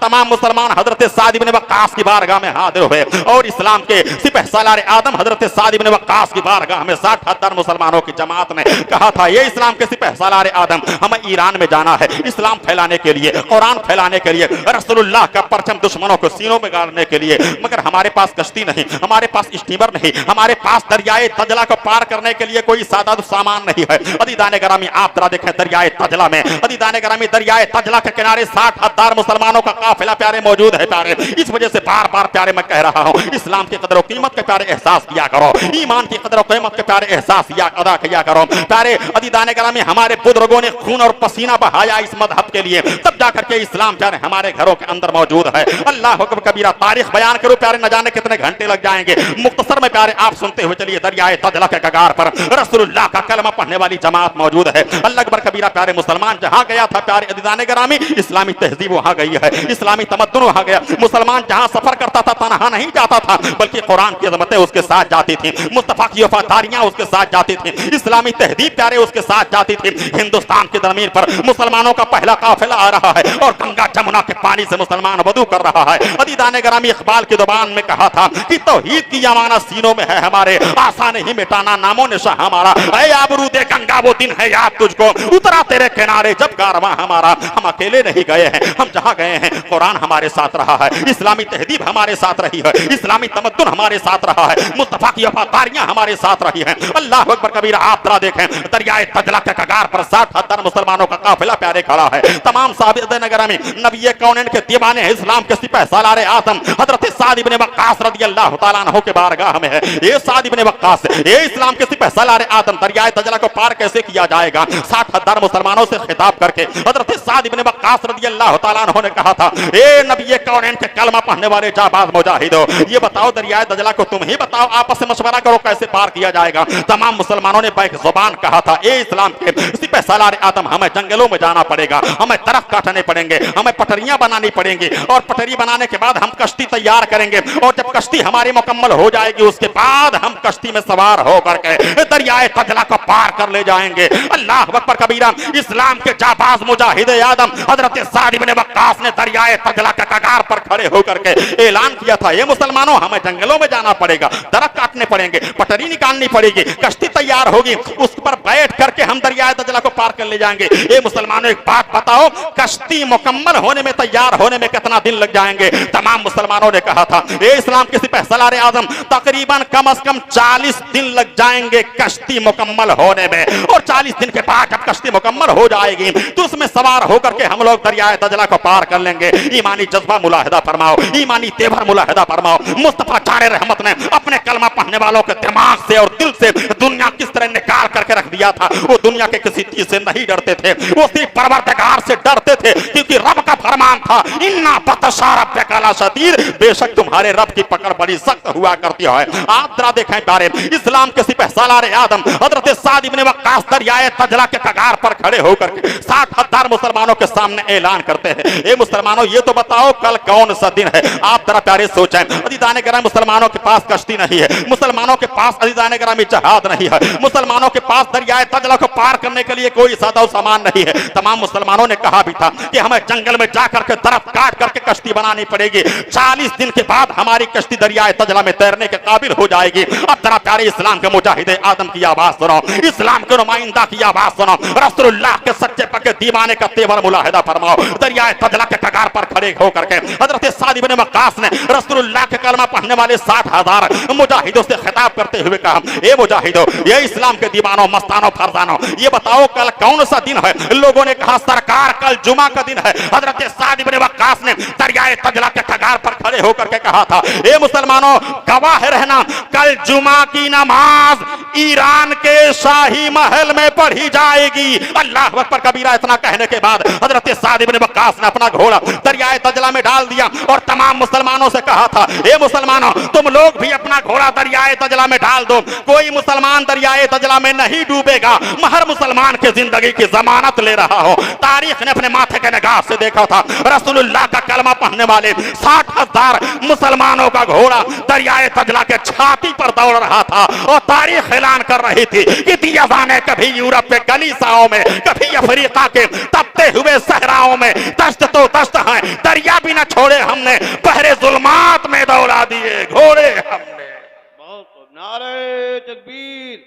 तमाम मुसलमान हजरत साद इब्न वक्कास की बारगाह में हाजिर हुए और इस्लाम के सिपहसालार आदम हजरत साद इब्न वक्कास की बारगाह में 60,000 मुसलमानों की जमात ने कहा था, ये इस्लाम के सिपहसालार आदम, हमें ईरान में जाना है इस्लाम फैलाने के लिए, कुरान फैलाने के लिए, रसूलुल्लाह का परचम दुश्मनों को सीनों में गाड़ने के लिए। मगर हमारे पास कश्ती नहीं, हमारे पास स्टीमर नहीं, हमारे पास दरियाए तजला को पार करने के लिए कोई सादा सामान नहीं है। अदीदान ग्रामी आप जरा देखें, दरियाए तजला में, अदीदान ग्रामी दरियाए तजला के किनारे 60,000 मुसलमानों का काफिला प्यारे मौजूद है प्यारे। इस वजह से बार बार प्यारे मैं कह रहा हूं, इस्लाम की कदर कीमत के प्यारे एहसास किया करो, ईमान की कदर कीमत के प्यारे एहसास अदा किया करो प्यारे। अदीदान ग्रामी हमारे बुजुर्गों ने खून और पसीना बहाया इस मजहब के लिए, तब जाकर के इस्लाम प्यारे हमारे घरों के अंदर मौजूद है। अल्लाह अकबर कबीरा। तारीख बयान करो प्यारे, न जाने कितने घंटे लग जाएंगे। मुख्तसर में प्यारे आप सुनते हुए चलिए, दरियाए तजला के कगार पर रसूलुल्लाह का कलमा पढ़ने वाली जमात मौजूद है। अल्लाह अकबर कबीरा। प्यारे मुसलमान जहां गया था प्यारे अदीदान ग्रामी, इस्लामी तहजीब वहां गई है, इस्लामी तमद्दुन वहां गया। मुसलमान जहां सफर करता था तनहा नहीं जाता था, बल्कि कुरान की अजमतें उसके साथ जाती थी, मुस्तफा की वफादारियां उसके साथ जाती थी, इस्लामी तहदीब प्यारे उसके साथ जाती थी। हिंदुस्तान की जमीन पर मुसलमानों का पहला काफिला आ रहा है और गंगा जमुना के पानी से मुसलमान वदू कर रहा है। अदीदान ग्रामी इकबाल की जुबान में कहा था कि तौहीद की अमानत सीनों में है हमारे, आसान ही मिटाना नामो निशा हमारा। ऐ आबरूदे गंगा वो दिन है याद तुझको, उतरा तेरे किनारे जब कारवां हमारा। हम अकेले नहीं गए हैं, हम जहां गए हैं कुरान हमारे साथ रहा है, इस्लामी तहदीब हमारे साथ रही है, इस्लामी तमद्दुन हमारे साथ रहा है, मुस्तफा की वफादारियां हमारे साथ रही हैं। अल्लाह अकबर कबीरा। आप जरा देखें, दरियाए तजला के कगार पर 60,000 मुसलमानों का काफिला प्यारे खड़ा है। तमाम साहब नगर में नबी कौनैन के दीवाने इस्लाम के सिपह सालार आजम हजरत साद इब्ने वक्कास रदियल्लाहु ताला अन्हु के बारगाह में है। ये साद इब्ने वक्कास, ये इस्लाम के सिपह सालार आजम दरियाए तजला को पार कैसे किया जाएगा? 60,000 मुसलमानों से खिताब करके हजरत साद इब्ने वक्कास रदियल्लाहु ताला अन्हु ने कहा था, ए नबी कौनैन के कलमा पढ़ने वाले जाबाज मुजाहिदो, ये बताओ दरियाए तजला को तुम ही बताओ, आपस में मशवरा करो कैसे पार किया जाएगा। तमाम मुसलमानों ने बैक जुबान कहा था, ए इस्लाम के सिपह सालार आदम, हमें जंगलों में जाना पड़ेगा, हमें दरख्त काटने पड़ेंगे, हमें पटरियां बनानी पड़ेंगी और पटरी बनाने के बाद हम कश्ती तैयार करेंगे और जब कश्ती हमारी मुकम्मल हो जाएगी उसके बाद हम कश्ती में सवार होकर के दरियाए तजला को पार कर ले जाएंगे। अल्लाह अकबर कबीरा। इस्लाम के जाबाज मुजाहिद आदम हजरत साद इब्ने वक्कास ने दरियाए तजला के कगार पर खड़े होकर के ऐलान किया था, ये मुसलमानों हमें जंगलों में जाना पड़ेगा, दरख्त काटने पड़ेंगे, पटरी निकालनी पड़ेगी, कश्ती तैयार होगी, उस पर बैठ करके हम दरियाए तजला को पार कर ले जाएंगे। ये मुसलमानों एक बात बताओ, कश्ती मुकम्मल होने में, तैयार होने में कितना दिन लग जाएंगे? तमाम मुसलमानों ने कहा था, ये इस्लाम के सिपह सालार आजम तकरीबन कम से कम 40 दिन लग जाएंगे कश्ती मुकम्मल होने में, और 40 दिन के बाद जब कश्ती मुकम्मल हो जाएगी तो उसमें सवार होकर के हम लोग दरियाए तजला को पार कर लेंगे। ईमानी जज्बा मुलाहिदा फरमाओ, ईमानी तेवर मुलाहिदा फरमाओ। मुस्तफा जाने रहमत ने अपने कलमा पढ़ने वालों के दिमाग से और दिल से दुनिया किस तरह निकाल करके रख दिया था। वो दुनिया के किसी चीज से नहीं डरते थे, वो सिर्फ परवरदिगार से डरते थे, क्योंकि रब का फरमान था, इन्ना बतशा रब्बिका लशदीद, बेशक तुम्हारे रब की पकड़ बड़ी सख्त हुआ करती है। आप जरा देखें बारे इस्लाम के सिपह सालार आदम हजरत साद इब्ने वक्कास दरियाए तजला के कगार पर खड़े होकर 60,000 मुसलमानों के सामने ऐलान करते हैं, ए मुसलमानों ये तो बताओ कल कौन सा दिन है? आप जरा प्यारे सोचें, अजीज़ान गिरामी मुसलमानों के पास कश्ती नहीं है, मुसलमानों के पास अजीज़ान गिरामी जहाज नहीं है, मुसलमानों के पास दरियाए तजला को पार करने के लिए कोई सादा सामान नहीं है। तमाम मुसलमानों ने कहा भी था कि हमें जंगल में जाकर के दरख्त काट करके कश्ती बनानी पड़ेगी, 40 दिन के बाद हमारी कश्ती दरियाए तजला में तैरने के काबिल हो जाएगी। अब जरा प्यारे इस्लाम के मुजाहिद आदम की आवाज सुनो, इस्लाम के नुमाइंदा की आवाज सुनो, रसूलुल्लाह के सच्चे पक्के दीवाने का तेवर मुलाहिदा फरमाओ। दरियाए तजला के कगार पर खड़े होकर के हजरत साद इब्ने वक्कास ने रसूलुल्लाह के कलमा पढ़ने वाले 60,000 मुजाहिदों से खिताब करते हुए कहा, ए मुजाहिदों, ये इस्लाम के दीवानों, मस्तानों, फरजानों, ये बताओ कल कौन सा दिन है? लोगों ने कहा, सरकार कल जुमा का दिन है। हजरत साद इब्ने वक्कास ने दरियाए तजला के कगार पर खड़े होकर के कहा था, ए मुसलमानों, गवाह रहना, कल जुमा की नमाज ईरान के शाही महल में पढ़ी जाएगी। अल्लाह अकबर कबीरा। इतना कहने के बाद हजरत साद इब्ने वक्कास ने अपना घोड़ा दरियाए तजला में डाल दिया और तमाम मुसलमानों से कहा था, ए मुसलमानों, तुम लोग भी अपना घोड़ा दरियाए तजला में डाल दो, कोई मुसलमान दरियाए तजला में नहीं डूबेगा, हर मुसलमान की जिंदगी की जमानत ले रहा हो। तारीख ने अपने माथे के निगाह से देखा था, रसूलुल्लाह का कलमा पढ़ने वाले 60,000 मुसलमानों का घोड़ा दरियाए तजला के छाती पर दौड़ रहा था और तारीख ऐलान कर रही थी कि दियाजाने कभी यूरोप के गलीसाओं में, कभी अफ्रीका के तपते हुए सहराओं में दस्त तो दस्त हैं, दरिया भी न छोड़े हमने, बहरे जुल्मात में दौड़ा दिए घोड़े हमने। बहुत नारे तकबीर,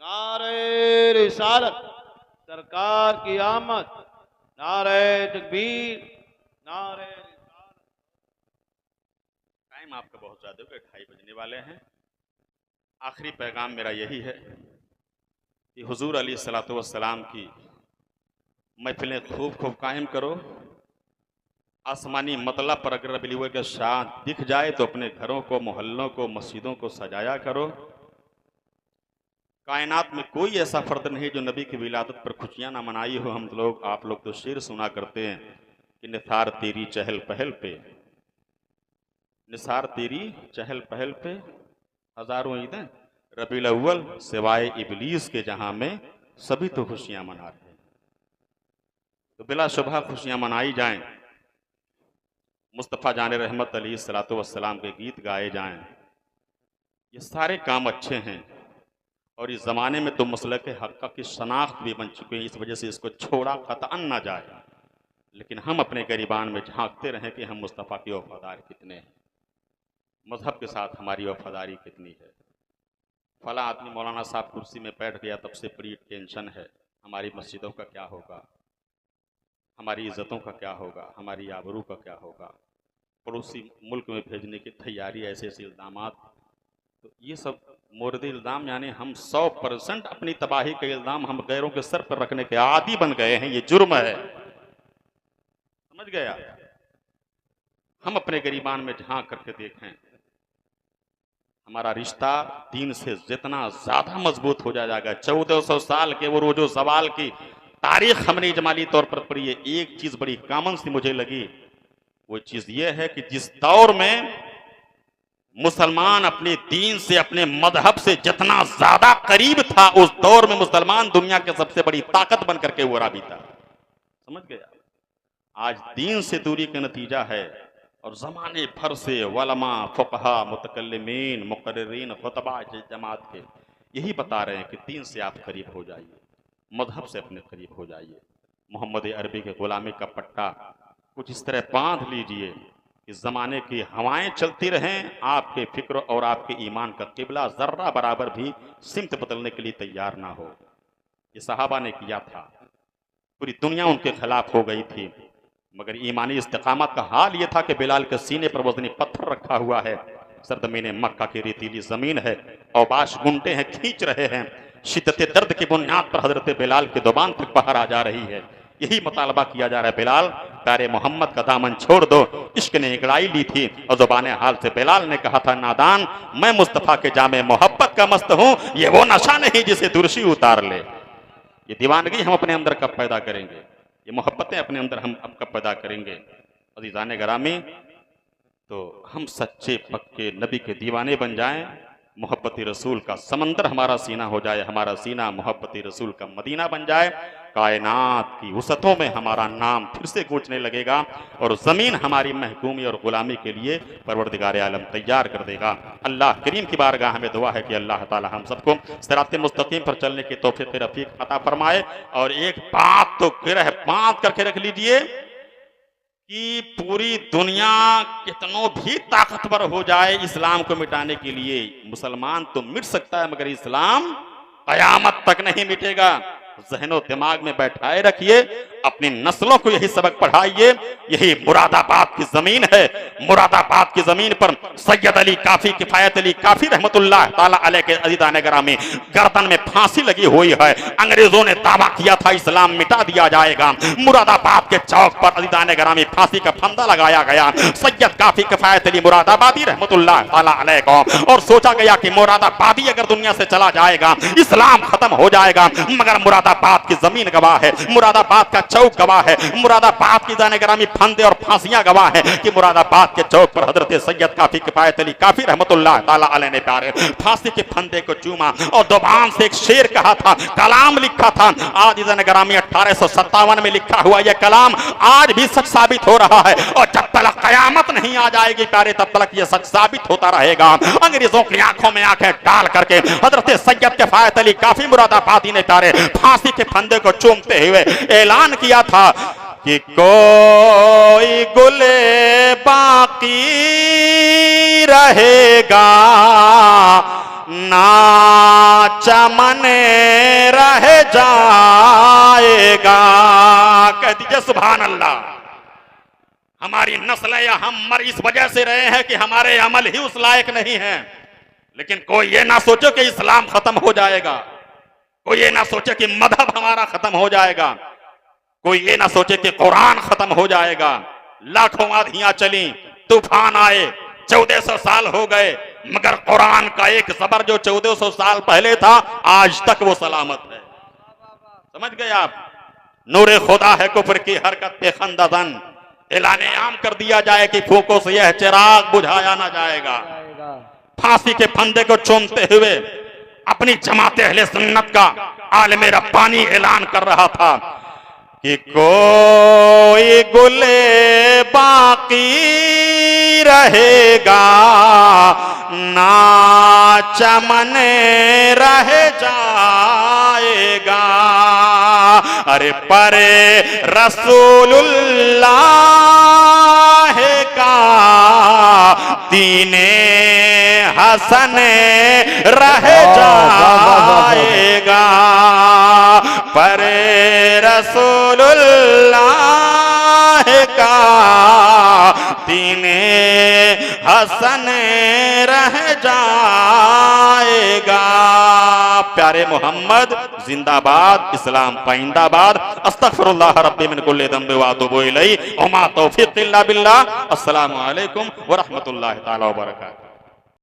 नारे रिसालत, सरकार की आमद, नारे तकबीर, नारे रिसालत। टाइम आपका बहुत ज्यादा हो गया, 2:30 बजने वाले हैं। आखिरी पैगाम मेरा यही है कि हुजूर अलैहिस्सलातु वस्सलाम की महफिलें खूब खूब कायम करो। आसमानी मतलब पर अगर रबीउल अव्वल का शान दिख जाए तो अपने घरों को, मोहल्लों को, मस्जिदों को सजाया करो। कायनात में कोई ऐसा फर्द नहीं जो नबी की विलादत पर खुशियां ना मनाई हो। हम लोग, आप लोग तो शेर सुना करते हैं कि निसार तेरी चहल पहल पे, निसार तेरी चहल पहल पे हजारों ईदें, रबीउल अव्वल सिवाय इबलीस के जहां में सभी तो खुशियां मना रहे हैं, तो बिलाशुबह खुशियां मनाई जाएं। मुस्तफ़ा जान रहमत अलैहिस्सलातु वस्सलाम के गीत गाए जाएं, ये सारे काम अच्छे हैं। और इस ज़माने में तो मसलक हक़ की शनाख्त भी बन चुकी है, इस वजह से इसको छोड़ा क़तअन ना जाए। लेकिन हम अपने ग़रीबान में झांकते रहें कि हम मुस्तफ़ा के वफ़ादार कितने हैं, मज़हब के साथ हमारी वफ़ादारी कितनी है। फला आदमी मौलाना साहब कुर्सी में बैठ गया, तब से बड़ी टेंशन है, हमारी मस्जिदों का क्या होगा, हमारी इज़्ज़तों का क्या होगा, हमारी आबरू का क्या होगा। पड़ोसी मुल्क में भेजने की तैयारी, ऐसे ऐसे इल्ज़ामात, तो ये सब मोरद इल्ज़ाम, यानी हम 100% अपनी तबाही के इल्ज़ाम हम गैरों के सर पर रखने के आदी बन गए हैं। ये जुर्म है, समझ गया। हम अपने गरीबान में झांक करके देखें, हमारा रिश्ता दीन से जितना ज़्यादा मजबूत हो जाएगा। 1400 साल के वो रोजो सवाल की तारीख हमने इजमाली तौर पर पढ़ी है। एक चीज़ बड़ी कॉमन सी मुझे लगी, वो चीज़ ये है कि जिस दौर में मुसलमान अपने दीन से, अपने मजहब से जितना ज्यादा करीब था, उस दौर में मुसलमान दुनिया के सबसे बड़ी ताकत बन करके उभरा भी था। समझ गया। आज दीन से दूरी का नतीजा है, और जमाने भर से वलमा, फुकहा, मुतकल्लिमीन, मुकर्रिरीन, खुतबा जमात के यही बता रहे हैं कि दीन से आप करीब हो जाइए, मजहब से अपने करीब हो जाइए। मोहम्मद अरबी के गुलामी का पट्टा कुछ इस तरह बांध लीजिए कि ज़माने की हवाएं चलती रहें, आपके फिक्र और आपके ईमान का किबला ज़र्रा बराबर भी सिमत बदलने के लिए तैयार ना हो। ये सहाबा ने किया था, पूरी दुनिया उनके खिलाफ हो गई थी, मगर ईमानी इस्तिकामत का हाल ये था कि बिलाल के सीने पर वज़नी पत्थर रखा हुआ है, सरजमीन मक्का की रेतीली ज़मीन है, औबाश गुंटे हैं, खींच रहे हैं, शिद्दत दर्द की बुनियाद पर हज़रत बिलाल की ज़ुबान तक बाहर आ जा रही है। यही मुतालबा किया जा रहा है, बिलाल प्यारे मोहम्मद का दामन छोड़ दो। इश्क ने इकड़ाई ली थी और ज़ुबान हाल से बिलाल ने कहा था, नादान, मैं मुस्तफ़ा के जामे मोहब्बत का मस्त हूँ, ये वो नशा नहीं जिसे दुर्शी उतार ले। ये दीवानगी हम अपने अंदर कब पैदा करेंगे, ये मोहब्बतें अपने अंदर हम अब कब पैदा करेंगे। अज़ीज़ान गिरामी, तो हम सच्चे पक्के नबी के दीवाने बन जाएं, मोहब्बत रसूल का समंदर हमारा सीना हो जाए, हमारा सीना मोहब्बत रसूल का मदीना बन जाए, कायनात की वसतों में हमारा नाम फिर से गूंजने लगेगा, और ज़मीन हमारी महकूमी और ग़ुलामी के लिए परवरदिगार आलम तैयार कर देगा। अल्लाह करीम की बारगाह में दुआ है कि अल्लाह ताला हम सबको सिरात मुस्तकीम पर चलने की तौफीक रफ़ीक अता फरमाए। और एक बात तो गिरह बांध करके रख लीजिए कि पूरी दुनिया कितनों भी ताकतवर हो जाए इस्लाम को मिटाने के लिए, मुसलमान तो मिट सकता है, मगर इस्लाम क़यामत तक नहीं मिटेगा। ज़हनो दिमाग में बैठाए रखिए, अपनी नस्लों को यही सबक पढ़ाइए। यही मुरादाबाद की जमीन है, मुरादाबाद की जमीन पर सैयद अली काफी, किफायत अली काफी रहमतुल्लाह ताला अलैह के अज़ीज़ान गिरामी गर्दन में फांसी लगी हुई है। अंग्रेजों ने दावा किया था इस्लाम मिटा दिया जाएगा, मुरादाबाद के चौक पर अज़ीज़ान गिरामी फांसी का फंदा लगाया गया, सैयद काफी किफायत अली मुरादाबादी रहमतुल्लाह ताला अलैह को, और सोचा गया कि मुरादाबादी अगर दुनिया से चला जाएगा इस्लाम खत्म हो जाएगा, मगर मुरादाबाद की जमीन गवाह है, मुरादाबाद का चौक गवाह है, मुरादाबाद की जाने ग्रामी फंदे और फांसियां गवाह है कि मुरादाबाद के चौक पर हजरत सैयद काफी किफायत अली काफी रहमतुल्लाह ताला अलैह ने प्यारे फांसी के फंदे को चूमा और जुबान से एक शेर कहा था, कलाम लिखा था। आज जाने ग्रामी 1857 में लिखा हुआ यह कलाम आज भी सच साबित हो रहा है, और जब तक कयामत नहीं आ जाएगी प्यारे तब तक यह सच साबित होता रहेगा। अंग्रेजों की आंखों में आंखें डाल करके हजरत सैयद किफायत अली काफी मुरादाबादी ने प्यारे फांसी के फंदे को चूमते हुए ऐलान किया था कि कोई गुले बाकी रहेगा ना चमने रह जाएगा। कह दीजिए सुभान अल्लाह। हमारी नस्ल या हम मर इस वजह से रहे हैं कि हमारे अमल ही उस लायक नहीं है, लेकिन कोई ये ना सोचो कि इस्लाम खत्म हो जाएगा, कोई ये ना सोचे कि मजहब हमारा खत्म हो जाएगा, कोई ये ना सोचे कि कुरान खत्म हो जाएगा। लाखों आंधियां चली, तूफान आए, 1400 साल हो गए, मगर कुरान का एक ज़बर जो 1400 साल पहले था आज तक वो सलामत है। समझ गए आप? नूरे खुदा है कुफ्र की हरकत पे खंदन, ऐलाने आम कर दिया जाए कि फूकों से यह चिराग बुझाया ना जाएगा। फांसी के फंदे को चूमते हुए अपनी जमात अहले सुन्नत का आलिम रब्बानी ऐलान कर रहा था, कि कोई गुले बाकी रहेगा ना चमन रह जाएगा। अरे परे रसूलुल्लाह का दीने हसन रह जाएगा। परे रसूलुल्लाह का दीने हसन रह जाएगा। प्यारे मोहम्मद जिंदाबाद, इस्लाम पाइंदाबाद। अस्तगफिरुल्लाह रब्बी मिन कुल्लि ज़ंबि व अतूबु इलैहि। वमा तौफीक़ इल्ला बिल्लाह। अस्सलामु अलैकुम व रहमतुल्लाहि तआला व बरकातहू।